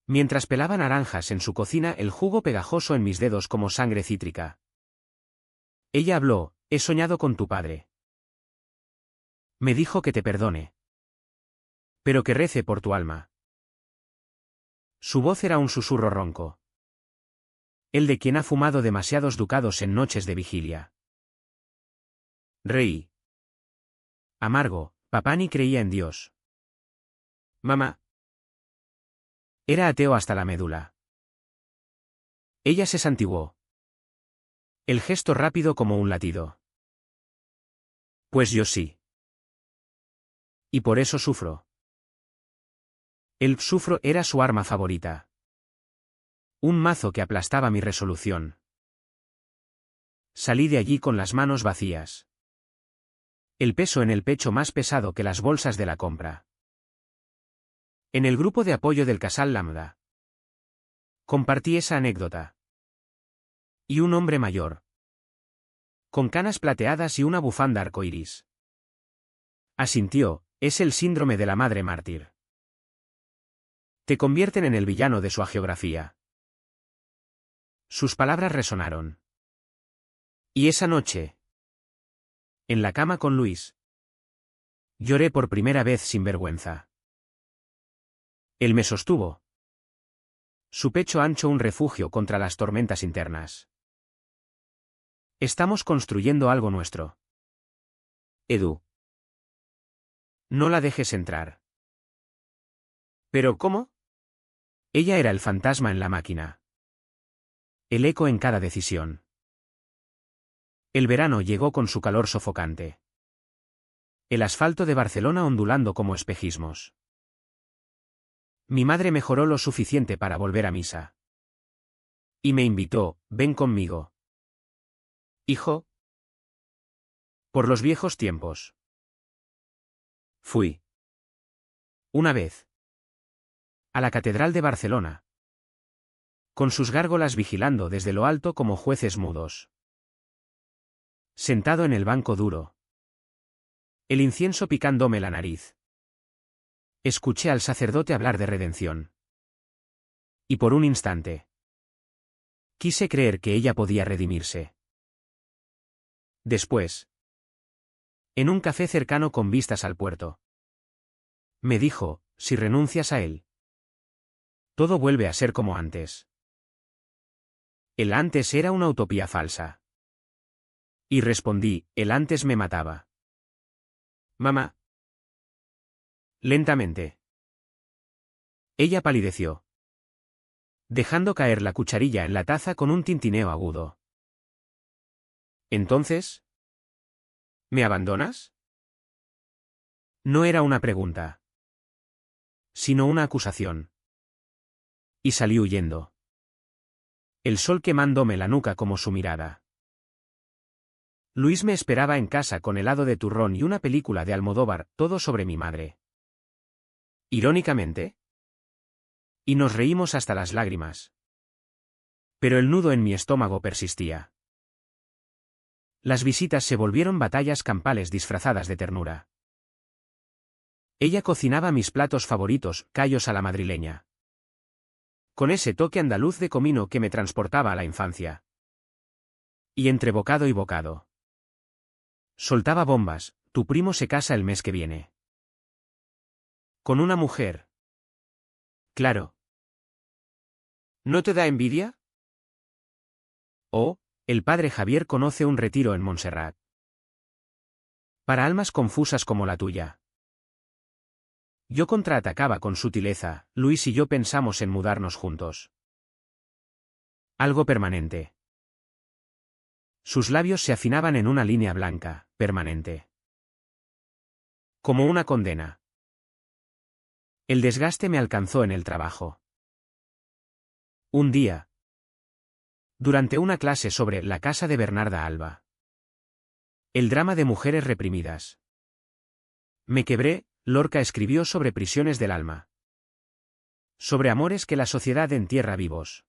Mientras pelaba naranjas en su cocina, el jugo pegajoso en mis dedos como sangre cítrica. Ella habló, he soñado con tu padre. Me dijo que te perdone. Pero que rece por tu alma. Su voz era un susurro ronco. El de quien ha fumado demasiados ducados en noches de vigilia. Reí. Amargo, papá ni creía en Dios. Mamá. Era ateo hasta la médula. Ella se santiguó. El gesto rápido como un latido. Pues yo sí. Y por eso sufro. El sufro era su arma favorita. Un mazo que aplastaba mi resolución. Salí de allí con las manos vacías. El peso en el pecho más pesado que las bolsas de la compra. En el grupo de apoyo del Casal Lambda. Compartí esa anécdota. Y un hombre mayor. Con canas plateadas y una bufanda arcoíris. Asintió, es el síndrome de la madre mártir. Te convierten en el villano de su hagiografía. Sus palabras resonaron. Y esa noche. En la cama con Luis. Lloré por primera vez sin vergüenza. Él me sostuvo. Su pecho ancho un refugio contra las tormentas internas. Estamos construyendo algo nuestro. Edu. No la dejes entrar. ¿Pero cómo? Ella era el fantasma en la máquina. El eco en cada decisión. El verano llegó con su calor sofocante. El asfalto de Barcelona ondulando como espejismos. Mi madre mejoró lo suficiente para volver a misa. Y me invitó, ven conmigo. Hijo. Por los viejos tiempos. Fui. Una vez. A la Catedral de Barcelona. Con sus gárgolas vigilando desde lo alto como jueces mudos. Sentado en el banco duro. el incienso picándome la nariz. Escuché al sacerdote hablar de redención. Y por un instante quise creer que ella podía redimirse. Después, en un café cercano con vistas al puerto, me dijo, si renuncias a él, todo vuelve a ser como antes. El antes era una utopía falsa. Y respondí, el antes me mataba. Mamá. Lentamente. Ella palideció, dejando caer la cucharilla en la taza con un tintineo agudo. ¿Entonces? ¿Me abandonas? No era una pregunta, sino una acusación. Y salí huyendo. El sol quemándome la nuca como su mirada. Luis me esperaba en casa con helado de turrón y una película de Almodóvar, todo sobre mi madre. Irónicamente. Y nos reímos hasta las lágrimas. Pero el nudo en mi estómago persistía. Las visitas se volvieron batallas campales disfrazadas de ternura. Ella cocinaba mis platos favoritos, callos a la madrileña, con ese toque andaluz de comino que me transportaba a la infancia. Y entre bocado y bocado soltaba bombas, tu primo se casa el mes que viene. ¿Con una mujer? Claro. ¿No te da envidia? Oh, el padre Javier conoce un retiro en Montserrat. Para almas confusas como la tuya. Yo contraatacaba con sutileza, Luis y yo pensamos en mudarnos juntos. Algo permanente. Sus labios se afinaban en una línea blanca, permanente. Como una condena. El desgaste me alcanzó en el trabajo. Un día, durante una clase sobre La casa de Bernarda Alba, el drama de mujeres reprimidas, me quebré. Lorca escribió sobre prisiones del alma, sobre amores que la sociedad entierra vivos.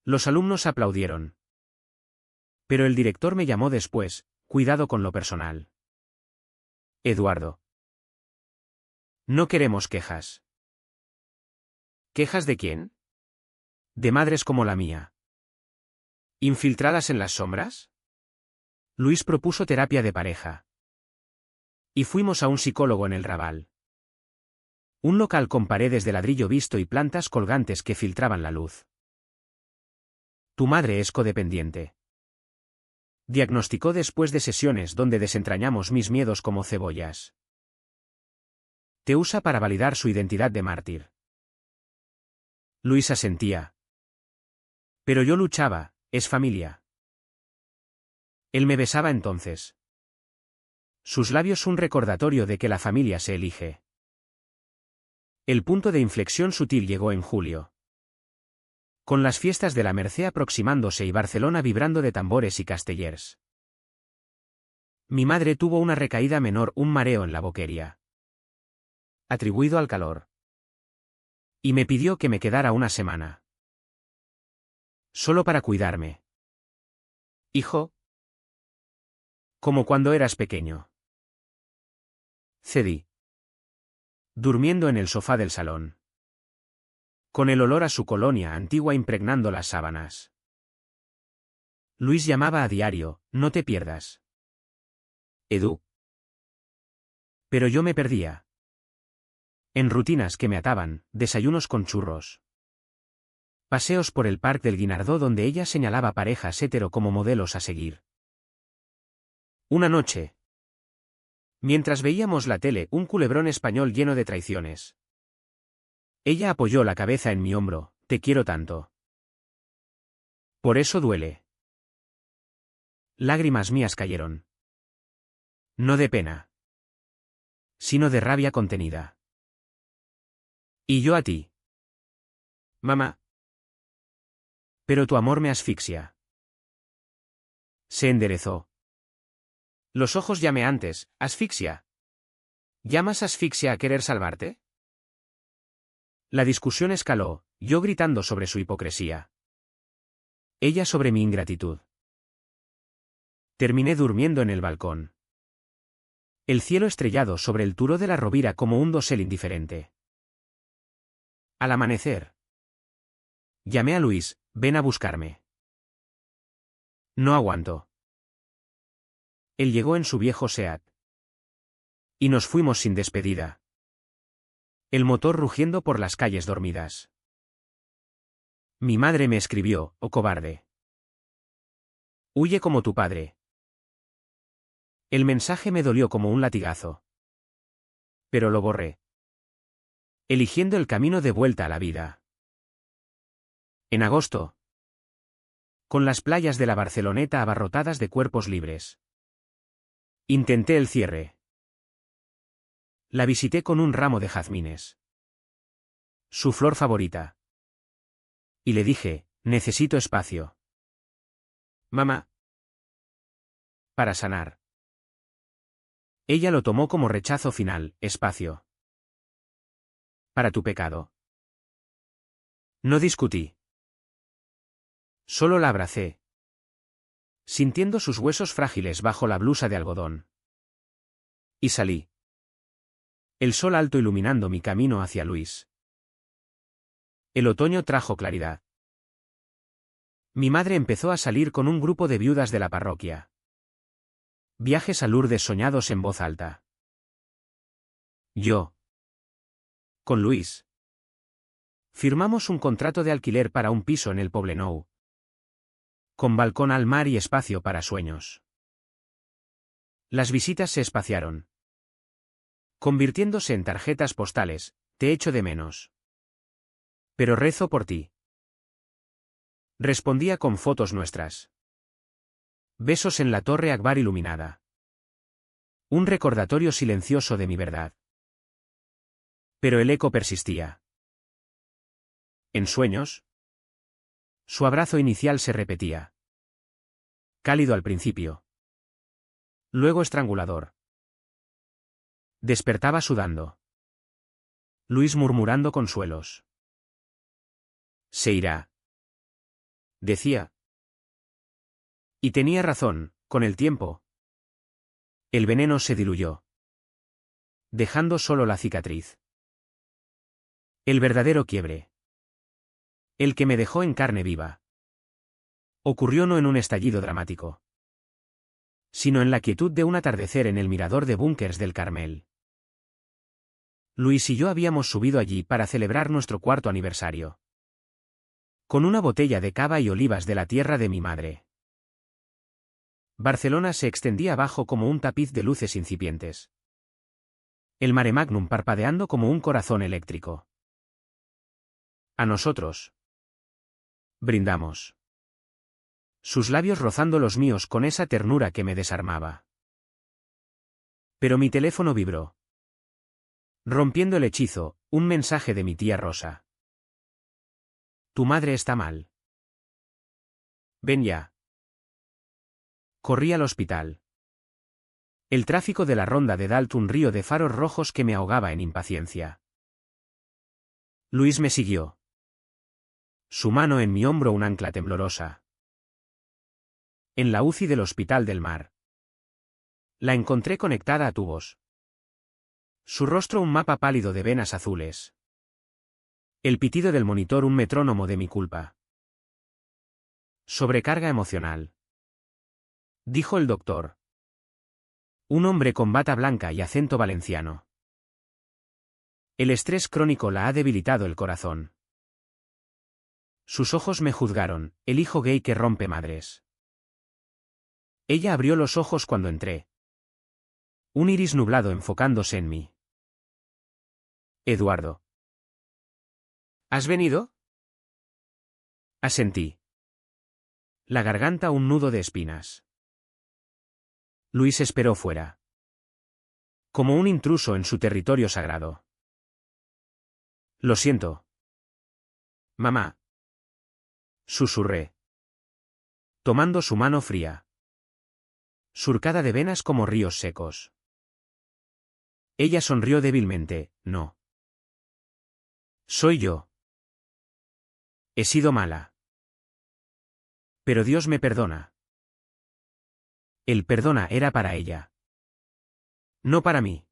Los alumnos aplaudieron. Pero el director me llamó después, cuidado con lo personal. Eduardo. No queremos quejas. ¿Quejas de quién? De madres como la mía. ¿Infiltradas en las sombras? Luis propuso terapia de pareja. Y fuimos a un psicólogo en el Raval. Un local con paredes de ladrillo visto y plantas colgantes que filtraban la luz. Tu madre es codependiente. Diagnosticó después de sesiones donde desentrañamos mis miedos como cebollas. Te usa para validar su identidad de mártir. Luis asentía. Pero yo luchaba, es familia. Él me besaba entonces. Sus labios un recordatorio de que la familia se elige. El punto de inflexión sutil llegó en julio. Con las fiestas de la Merced aproximándose y Barcelona vibrando de tambores y castellers. Mi madre tuvo una recaída menor, un mareo en la boqueria, atribuido al calor. Y me pidió que me quedara una semana. Solo para cuidarme. Hijo. Como cuando eras pequeño. Cedí. Durmiendo en el sofá del salón. Con el olor a su colonia antigua impregnando las sábanas. Luis llamaba a diario, no te pierdas. Edu. Pero yo me perdía. En rutinas que me ataban, desayunos con churros. Paseos por el Parc del Guinardó donde ella señalaba parejas hetero como modelos a seguir. Una noche, mientras veíamos la tele, un culebrón español lleno de traiciones. Ella apoyó la cabeza en mi hombro, te quiero tanto. Por eso duele. Lágrimas mías cayeron. No de pena, sino de rabia contenida. Y yo a ti. Mamá. Pero tu amor me asfixia. Se enderezó. Los ojos llameantes, asfixia. ¿Llamas asfixia a querer salvarte? La discusión escaló, yo gritando sobre su hipocresía. Ella sobre mi ingratitud. Terminé durmiendo en el balcón. El cielo estrellado sobre el Turó de la Rovira como un dosel indiferente. Al amanecer. Llamé a Luis, ven a buscarme. No aguanto. Él llegó en su viejo Seat. Y nos fuimos sin despedida. El motor rugiendo por las calles dormidas. Mi madre me escribió, oh cobarde. Huye como tu padre. El mensaje me dolió como un latigazo. Pero lo borré. Eligiendo el camino de vuelta a la vida. En agosto. Con las playas de la Barceloneta abarrotadas de cuerpos libres. Intenté el cierre. La visité con un ramo de jazmines. Su flor favorita. Y le dije, necesito espacio. Mamá. Para sanar. Ella lo tomó como rechazo final, espacio. Para tu pecado. No discutí. Solo la abracé. Sintiendo sus huesos frágiles bajo la blusa de algodón. Y salí. El sol alto iluminando mi camino hacia Luis. El otoño trajo claridad. Mi madre empezó a salir con un grupo de viudas de la parroquia. Viajes a Lourdes soñados en voz alta. Yo. Con Luis. Firmamos un contrato de alquiler para un piso en el Poblenou. Con balcón al mar y espacio para sueños. Las visitas se espaciaron. Convirtiéndose en tarjetas postales, te echo de menos. Pero rezo por ti. Respondía con fotos nuestras. Besos en la Torre Akbar iluminada. Un recordatorio silencioso de mi verdad. Pero el eco persistía. En sueños. Su abrazo inicial se repetía. Cálido al principio. Luego estrangulador. Despertaba sudando. Luis murmurando consuelos. Se irá. Decía. Y tenía razón, con el tiempo. El veneno se diluyó. Dejando solo la cicatriz. El verdadero quiebre. El que me dejó en carne viva. Ocurrió no en un estallido dramático. Sino en la quietud de un atardecer en el mirador de búnkers del Carmel. Luis y yo habíamos subido allí para celebrar nuestro 4º aniversario. Con una botella de cava y olivas de la tierra de mi madre. Barcelona se extendía abajo como un tapiz de luces incipientes. El mare magnum parpadeando como un corazón eléctrico. A nosotros. Brindamos. Sus labios rozando los míos con esa ternura que me desarmaba. Pero mi teléfono vibró. Rompiendo el hechizo, un mensaje de mi tía Rosa. Tu madre está mal. Ven ya. Corrí al hospital. El tráfico de la ronda de Dalt, un río de faros rojos que me ahogaba en impaciencia. Luis me siguió. Su mano en mi hombro un ancla temblorosa. En la UCI del Hospital del Mar. La encontré conectada a tubos. Su rostro un mapa pálido de venas azules. El pitido del monitor un metrónomo de mi culpa. Sobrecarga emocional. Dijo el doctor. Un hombre con bata blanca y acento valenciano. El estrés crónico la ha debilitado el corazón. Sus ojos me juzgaron, el hijo gay que rompe madres. Ella abrió los ojos cuando entré. Un iris nublado enfocándose en mí. Eduardo. ¿Has venido? Asentí. La garganta un nudo de espinas. Luis esperó fuera. Como un intruso en su territorio sagrado. Lo siento. Mamá. Susurré. Tomando su mano fría. Surcada de venas como ríos secos. Ella sonrió débilmente, no. Soy yo. He sido mala. Pero Dios me perdona. El perdona era para ella. No para mí.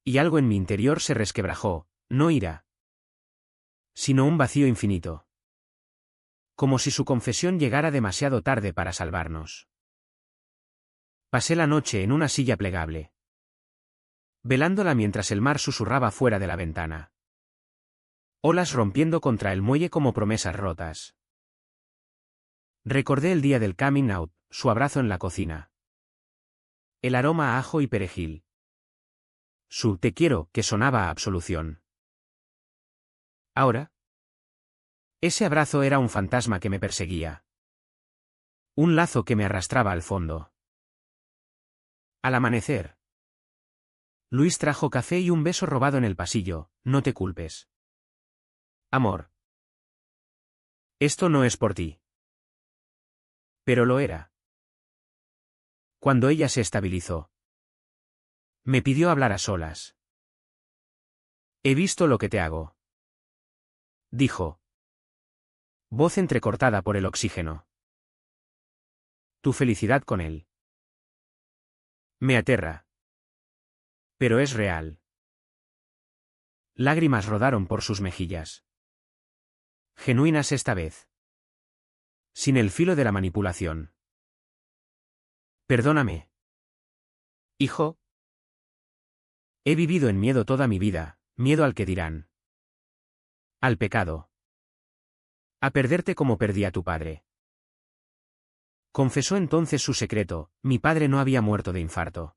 Y algo en mi interior se resquebrajó, no ira, sino un vacío infinito. Como si su confesión llegara demasiado tarde para salvarnos. Pasé la noche en una silla plegable, velándola mientras el mar susurraba fuera de la ventana. Olas rompiendo contra el muelle como promesas rotas. Recordé el día del coming out, su abrazo en la cocina. El aroma a ajo y perejil. Su te quiero, que sonaba a absolución. Ahora, ese abrazo era un fantasma que me perseguía. Un lazo que me arrastraba al fondo. Al amanecer, Luis trajo café y un beso robado en el pasillo. No te culpes. Amor. Esto no es por ti. Pero lo era. Cuando ella se estabilizó, me pidió hablar a solas. He visto lo que te hago, dijo. Voz entrecortada por el oxígeno. Tu felicidad con él. Me aterra. Pero es real. Lágrimas rodaron por sus mejillas. Genuinas esta vez. Sin el filo de la manipulación. Perdóname. Hijo. He vivido en miedo toda mi vida, miedo al que dirán. Al pecado. A perderte como perdí a tu padre. Confesó entonces su secreto: mi padre no había muerto de infarto,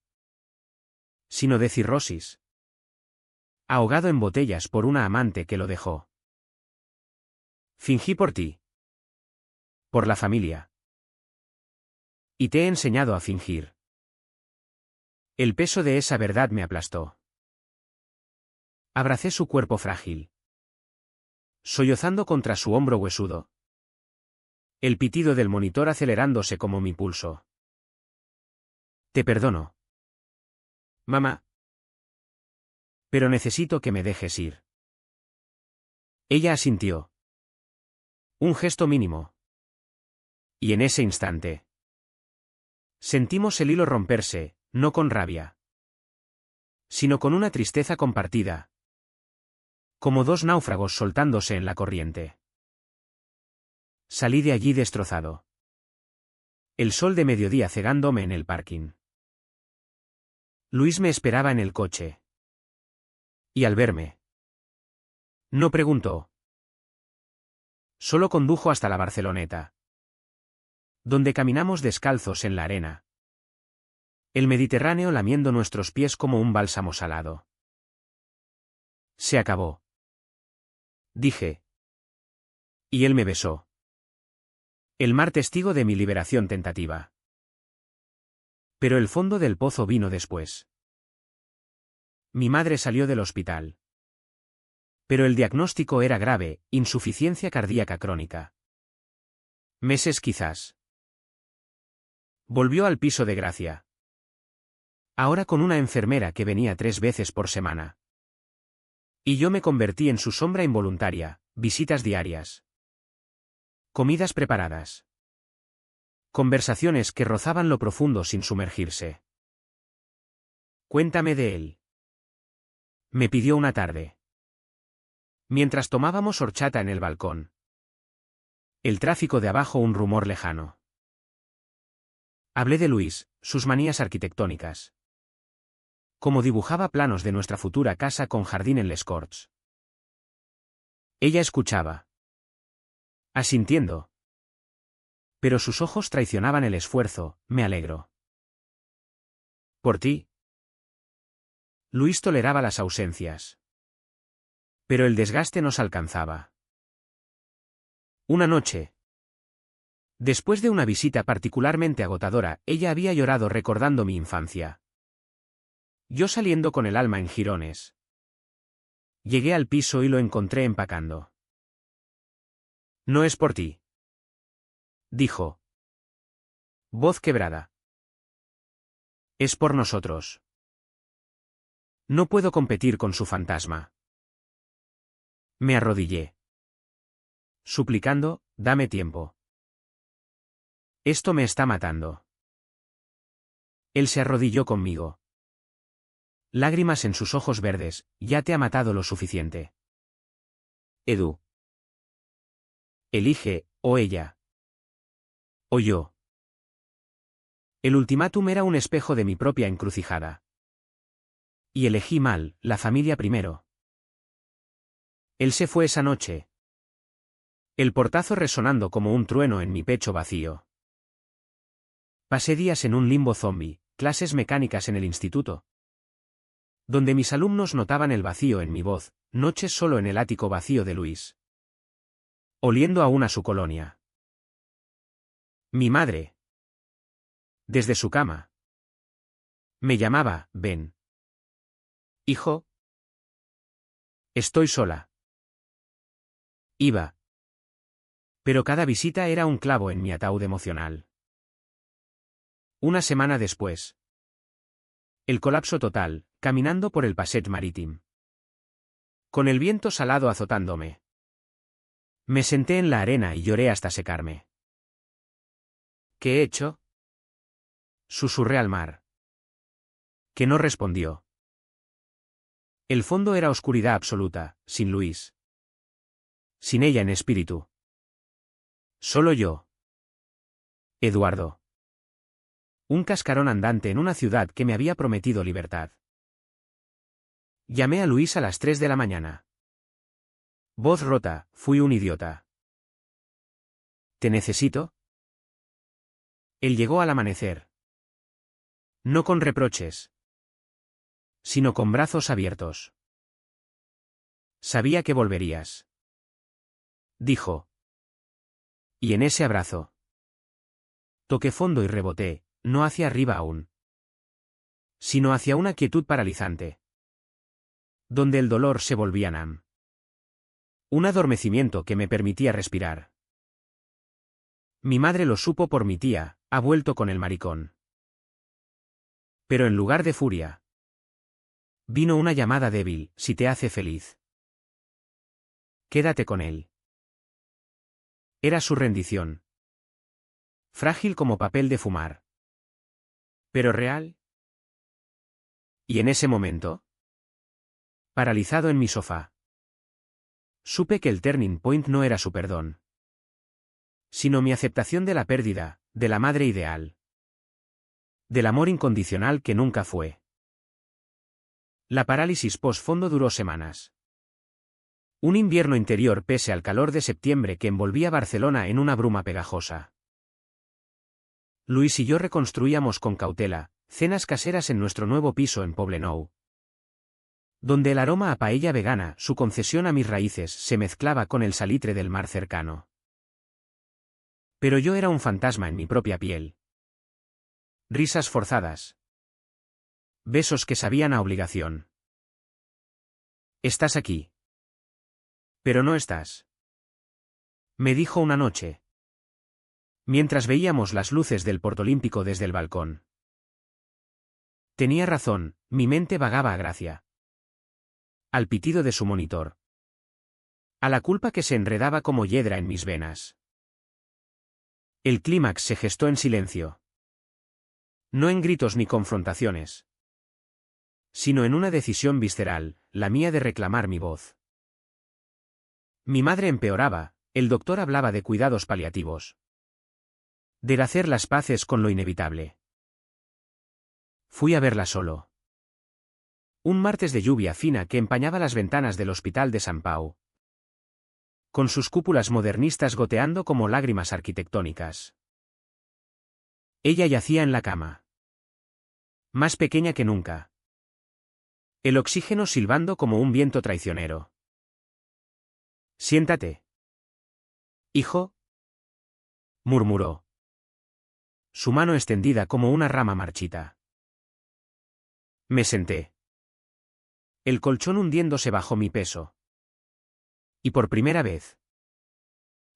sino de cirrosis. Ahogado en botellas por una amante que lo dejó. Fingí por ti. Por la familia. Y te he enseñado a fingir. El peso de esa verdad me aplastó. Abracé su cuerpo frágil, sollozando contra su hombro huesudo. El pitido del monitor acelerándose como mi pulso. Te perdono, mamá. Pero necesito que me dejes ir. Ella asintió. Un gesto mínimo. Y en ese instante, sentimos el hilo romperse, no con rabia, sino con una tristeza compartida. Como dos náufragos soltándose en la corriente. Salí de allí destrozado. El sol de mediodía cegándome en el parking. Luis me esperaba en el coche. Y al verme, no preguntó. Solo condujo hasta la Barceloneta, donde caminamos descalzos en la arena. El Mediterráneo lamiendo nuestros pies como un bálsamo salado. Se acabó, dije. Y él me besó. El mar testigo de mi liberación tentativa. Pero el fondo del pozo vino después. Mi madre salió del hospital. Pero el diagnóstico era grave: insuficiencia cardíaca crónica. Meses quizás. Volvió al piso de Gracia. Ahora con una enfermera que venía 3 veces por semana. Y yo me convertí en su sombra involuntaria: visitas diarias. Comidas preparadas. Conversaciones que rozaban lo profundo sin sumergirse. Cuéntame de él. Me pidió una tarde. Mientras tomábamos horchata en el balcón. El tráfico de abajo un rumor lejano. Hablé de Luis, sus manías arquitectónicas. Cómo dibujaba planos de nuestra futura casa con jardín en Les Corts. Ella escuchaba. Asintiendo. Pero sus ojos traicionaban el esfuerzo: me alegro. Por ti. Luis toleraba las ausencias. Pero el desgaste nos alcanzaba. Una noche, después de una visita particularmente agotadora, ella había llorado recordando mi infancia. Yo saliendo con el alma en jirones. Llegué al piso y lo encontré empacando. No es por ti, dijo. Voz quebrada. Es por nosotros. No puedo competir con su fantasma. Me arrodillé. Suplicando: dame tiempo. Esto me está matando. Él se arrodilló conmigo. Lágrimas en sus ojos verdes, ya te ha matado lo suficiente. Edu. Elige, o ella. O yo. El ultimátum era un espejo de mi propia encrucijada. Y elegí mal, la familia primero. Él se fue esa noche. El portazo resonando como un trueno en mi pecho vacío. Pasé días en un limbo zombie, clases mecánicas en el instituto, donde mis alumnos notaban el vacío en mi voz, noches solo en el ático vacío de Luis. Oliendo aún a su colonia. Mi madre. Desde su cama. Me llamaba, ven. Hijo. Estoy sola. Iba. Pero cada visita era un clavo en mi ataúd emocional. Una semana después. El colapso total, caminando por el Passeig Marítim. Con el viento salado azotándome. Me senté en la arena y lloré hasta secarme. ¿Qué he hecho? Susurré al mar. Que no respondió. El fondo era oscuridad absoluta, sin Luis. Sin ella en espíritu. Solo yo. Eduardo. Un cascarón andante en una ciudad que me había prometido libertad. Llamé a Luis a las 3 de la mañana. Voz rota, fui un idiota. ¿Te necesito? Él llegó al amanecer. No con reproches, sino con brazos abiertos. Sabía que volverías. Dijo. Y en ese abrazo. Toqué fondo y reboté, no hacia arriba aún, sino hacia una quietud paralizante, donde el dolor se volvía nam. Un adormecimiento que me permitía respirar. Mi madre lo supo por mi tía, ha vuelto con el maricón. Pero en lugar de furia, vino una llamada débil, si te hace feliz. Quédate con él. Era su rendición. Frágil como papel de fumar. Pero real. Y en ese momento, paralizado en mi sofá, supe que el turning point no era su perdón, sino mi aceptación de la pérdida, de la madre ideal, del amor incondicional que nunca fue. La parálisis post-fondo duró semanas. Un invierno interior pese al calor de septiembre que envolvía Barcelona en una bruma pegajosa. Luis y yo reconstruíamos con cautela, cenas caseras en nuestro nuevo piso en Poblenou, donde el aroma a paella vegana, su concesión a mis raíces, se mezclaba con el salitre del mar cercano. Pero yo era un fantasma en mi propia piel. Risas forzadas. Besos que sabían a obligación. Estás aquí. Pero no estás. Me dijo una noche, mientras veíamos las luces del Portolímpico desde el balcón. Tenía razón, mi mente vagaba a Gracia. Al pitido de su monitor. A la culpa que se enredaba como hiedra en mis venas. El clímax se gestó en silencio. No en gritos ni confrontaciones, sino en una decisión visceral, la mía de reclamar mi voz. Mi madre empeoraba, el doctor hablaba de cuidados paliativos. De hacer las paces con lo inevitable. Fui a verla solo. Un martes de lluvia fina que empañaba las ventanas del Hospital de San Pau, con sus cúpulas modernistas goteando como lágrimas arquitectónicas. Ella yacía en la cama. Más pequeña que nunca. El oxígeno silbando como un viento traicionero. Siéntate. Hijo, murmuró. Su mano extendida como una rama marchita. Me senté. El colchón hundiéndose bajo mi peso. Y por primera vez,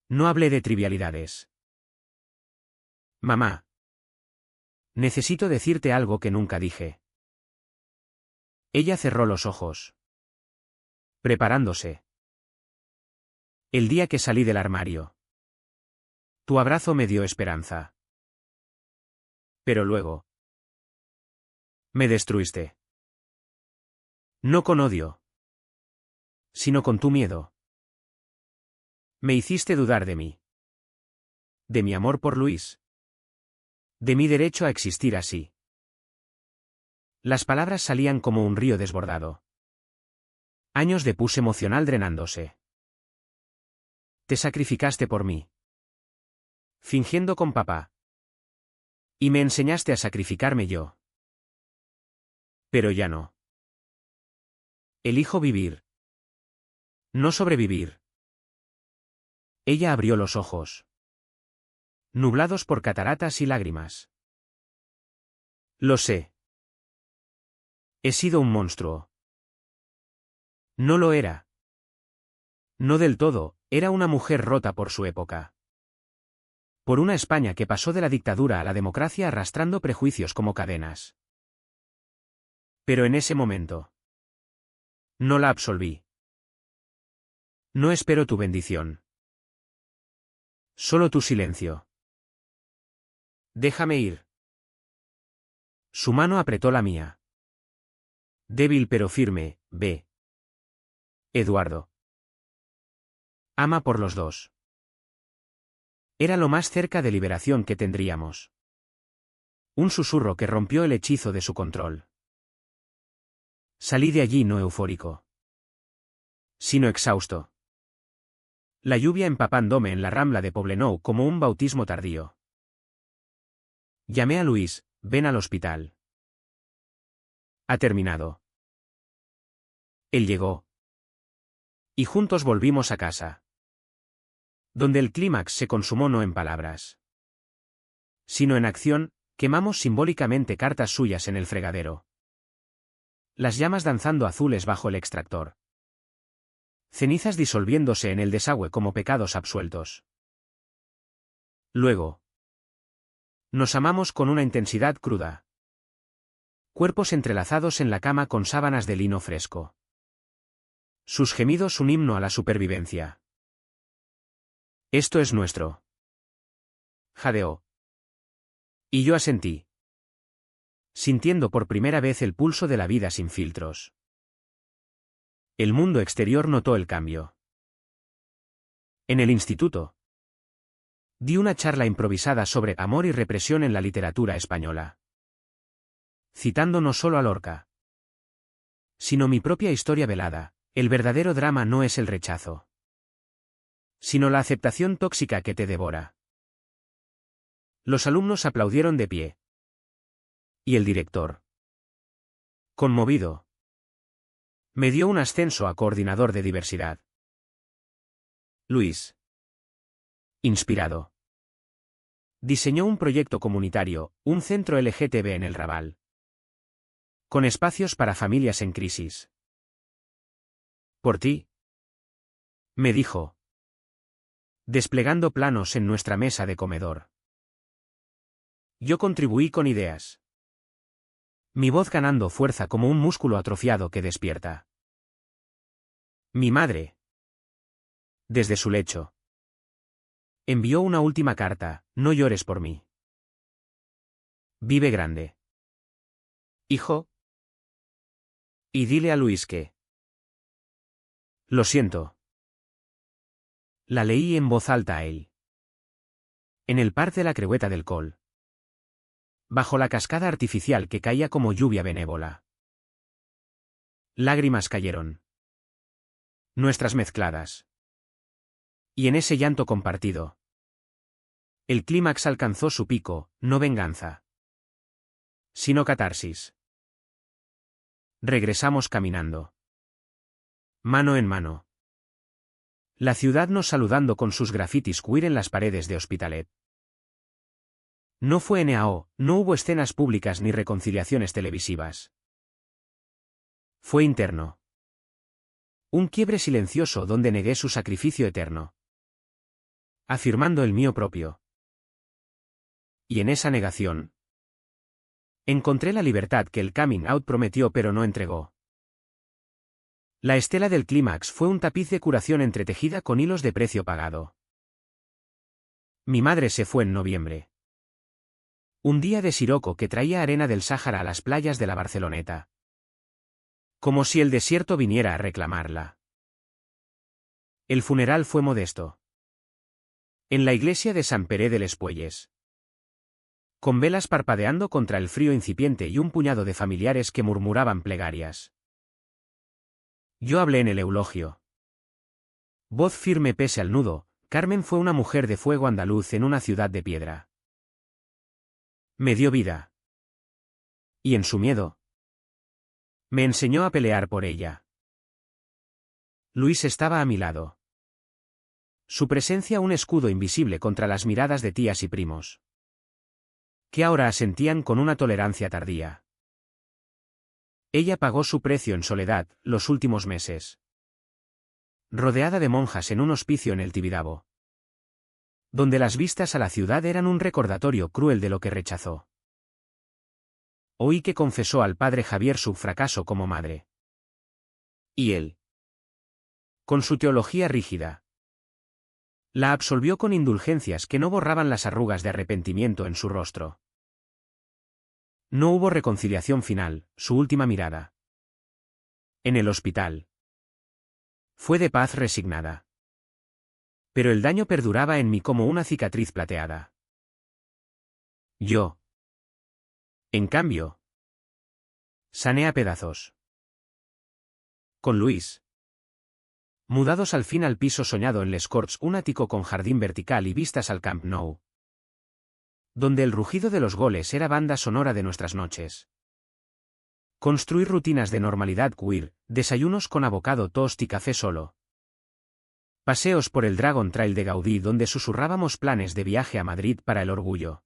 no hablé de trivialidades. Mamá. Necesito decirte algo que nunca dije. Ella cerró los ojos. Preparándose. El día que salí del armario. Tu abrazo me dio esperanza. Pero luego. Me destruiste. No con odio, sino con tu miedo. Me hiciste dudar de mí. De mi amor por Luis. De mi derecho a existir así. Las palabras salían como un río desbordado. Años de pus emocional drenándose. Te sacrificaste por mí. Fingiendo con papá. Y me enseñaste a sacrificarme yo. Pero ya no. Elijo vivir. No sobrevivir. Ella abrió los ojos. Nublados por cataratas y lágrimas. Lo sé. He sido un monstruo. No lo era. No del todo, era una mujer rota por su época. Por una España que pasó de la dictadura a la democracia arrastrando prejuicios como cadenas. Pero en ese momento. No la absolví. No espero tu bendición. Solo tu silencio. Déjame ir. Su mano apretó la mía. Débil pero firme, ve. Eduardo. Ama por los dos. Era lo más cerca de liberación que tendríamos. Un susurro que rompió el hechizo de su control. Salí de allí no eufórico, sino exhausto. La lluvia empapándome en la rambla de Poblenou como un bautismo tardío. Llamé a Luis, ven al hospital. Ha terminado. Él llegó. Y juntos volvimos a casa. Donde el clímax se consumó no en palabras, sino en acción, quemamos simbólicamente cartas suyas en el fregadero. Las llamas danzando azules bajo el extractor. Cenizas disolviéndose en el desagüe como pecados absueltos. Luego. Nos amamos con una intensidad cruda. Cuerpos entrelazados en la cama con sábanas de lino fresco. Sus gemidos un himno a la supervivencia. Esto es nuestro. Jadeó. Y yo asentí. Sintiendo por primera vez el pulso de la vida sin filtros. El mundo exterior notó el cambio. En el instituto. Di una charla improvisada sobre amor y represión en la literatura española. Citando no solo a Lorca, sino mi propia historia velada, el verdadero drama no es el rechazo, sino la aceptación tóxica que te devora. Los alumnos aplaudieron de pie. Y el director, conmovido, me dio un ascenso a coordinador de diversidad. Luis, inspirado, diseñó un proyecto comunitario, un centro LGTB en el Raval, con espacios para familias en crisis. Por ti, me dijo, desplegando planos en nuestra mesa de comedor. Yo contribuí con ideas. Mi voz ganando fuerza como un músculo atrofiado que despierta. Mi madre, desde su lecho, envió una última carta, no llores por mí. Vive grande. Hijo. Y dile a Luis que. Lo siento. La leí en voz alta a él. En el par de la Crehueta del Col. Bajo la cascada artificial que caía como lluvia benévola. Lágrimas cayeron. Nuestras mezcladas. Y en ese llanto compartido. El clímax alcanzó su pico, no venganza, sino catarsis. Regresamos caminando. Mano en mano. La ciudad nos saludando con sus grafitis queer en las paredes de Hospitalet. No fue NAO, no hubo escenas públicas ni reconciliaciones televisivas. Fue interno. Un quiebre silencioso donde negué su sacrificio eterno. Afirmando el mío propio. Y en esa negación. Encontré la libertad que el coming out prometió pero no entregó. La estela del clímax fue un tapiz de curación entretejida con hilos de precio pagado. Mi madre se fue en noviembre. Un día de siroco que traía arena del Sáhara a las playas de la Barceloneta. Como si el desierto viniera a reclamarla. El funeral fue modesto. En la iglesia de San Pere de les Puelles. Con velas parpadeando contra el frío incipiente y un puñado de familiares que murmuraban plegarias. Yo hablé en el eulogio. Voz firme pese al nudo, Carmen fue una mujer de fuego andaluz en una ciudad de piedra. Me dio vida. Y en su miedo, me enseñó a pelear por ella. Luis estaba a mi lado. Su presencia un escudo invisible contra las miradas de tías y primos, que ahora asentían con una tolerancia tardía. Ella pagó su precio en soledad, los últimos meses. Rodeada de monjas en un hospicio en el Tibidabo, donde las vistas a la ciudad eran un recordatorio cruel de lo que rechazó. Oí que confesó al padre Javier su fracaso como madre. Y él, con su teología rígida, la absolvió con indulgencias que no borraban las arrugas de arrepentimiento en su rostro. No hubo reconciliación final, su última mirada. En el hospital. Fue de paz resignada. Pero el daño perduraba en mí como una cicatriz plateada. Yo, en cambio, sané a pedazos. Con Luis. Mudados al fin al piso soñado en Les Corts, un ático con jardín vertical y vistas al Camp Nou, donde el rugido de los goles era banda sonora de nuestras noches. Construir rutinas de normalidad queer, desayunos con avocado toast y café solo. Paseos por el Dragon Trail de Gaudí donde susurrábamos planes de viaje a Madrid para el orgullo.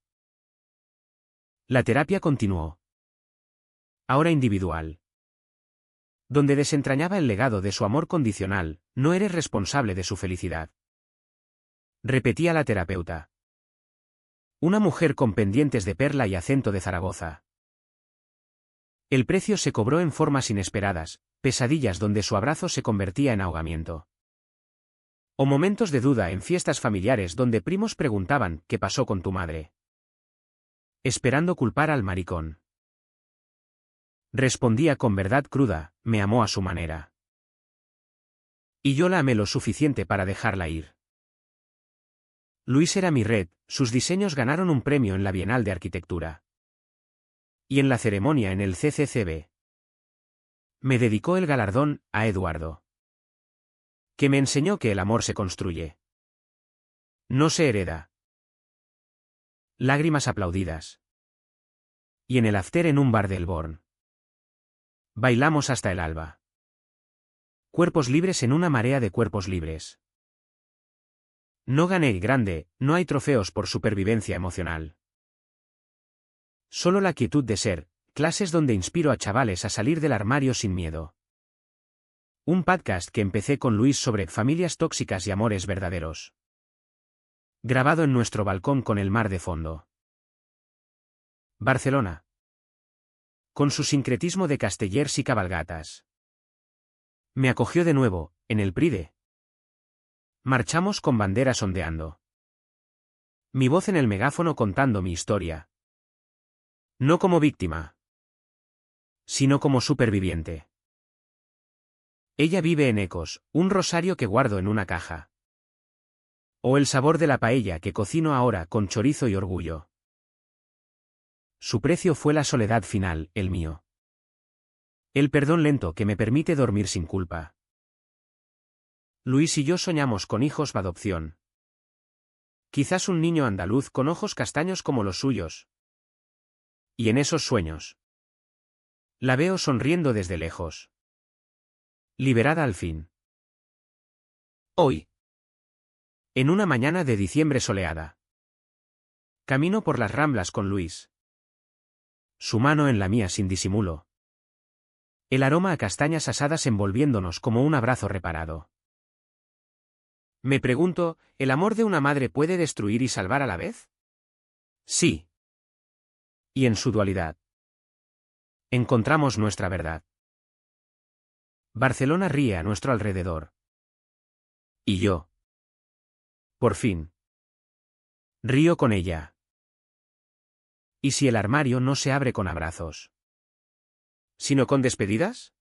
La terapia continuó. Ahora individual. Donde desentrañaba el legado de su amor condicional, no eres responsable de su felicidad. Repetía la terapeuta. Una mujer con pendientes de perla y acento de Zaragoza. El precio se cobró en formas inesperadas, pesadillas donde su abrazo se convertía en ahogamiento. O momentos de duda en fiestas familiares donde primos preguntaban, ¿qué pasó con tu madre? Esperando culpar al maricón. Respondía con verdad cruda, me amó a su manera. Y yo la amé lo suficiente para dejarla ir. Luis era mi red, sus diseños ganaron un premio en la Bienal de Arquitectura. Y en la ceremonia en el CCCB. Me dedicó el galardón a Eduardo, que me enseñó que el amor se construye. No se hereda. Lágrimas aplaudidas. Y en el after en un bar del Born. Bailamos hasta el alba. Cuerpos libres en una marea de cuerpos libres. No gané grande, no hay trofeos por supervivencia emocional. Solo la quietud de ser, clases donde inspiro a chavales a salir del armario sin miedo. Un podcast que empecé con Luis sobre familias tóxicas y amores verdaderos. Grabado en nuestro balcón con el mar de fondo. Barcelona. Con su sincretismo de castellers y cabalgatas. Me acogió de nuevo, en el Pride. Marchamos con banderas ondeando. Mi voz en el megáfono contando mi historia. No como víctima, sino como superviviente. Ella vive en ecos, un rosario que guardo en una caja. O el sabor de la paella que cocino ahora con chorizo y orgullo. Su precio fue la soledad final, el mío. El perdón lento que me permite dormir sin culpa. Luis y yo soñamos con hijos de adopción. Quizás un niño andaluz con ojos castaños como los suyos. Y en esos sueños, la veo sonriendo desde lejos. Liberada al fin. Hoy. En una mañana de diciembre soleada. Camino por las Ramblas con Luis. Su mano en la mía sin disimulo. El aroma a castañas asadas envolviéndonos como un abrazo reparado. Me pregunto, ¿el amor de una madre puede destruir y salvar a la vez? Sí. Y en su dualidad. Encontramos nuestra verdad. Barcelona ríe a nuestro alrededor. Y yo. Por fin. Río con ella. ¿Y si el armario no se abre con abrazos, sino con despedidas?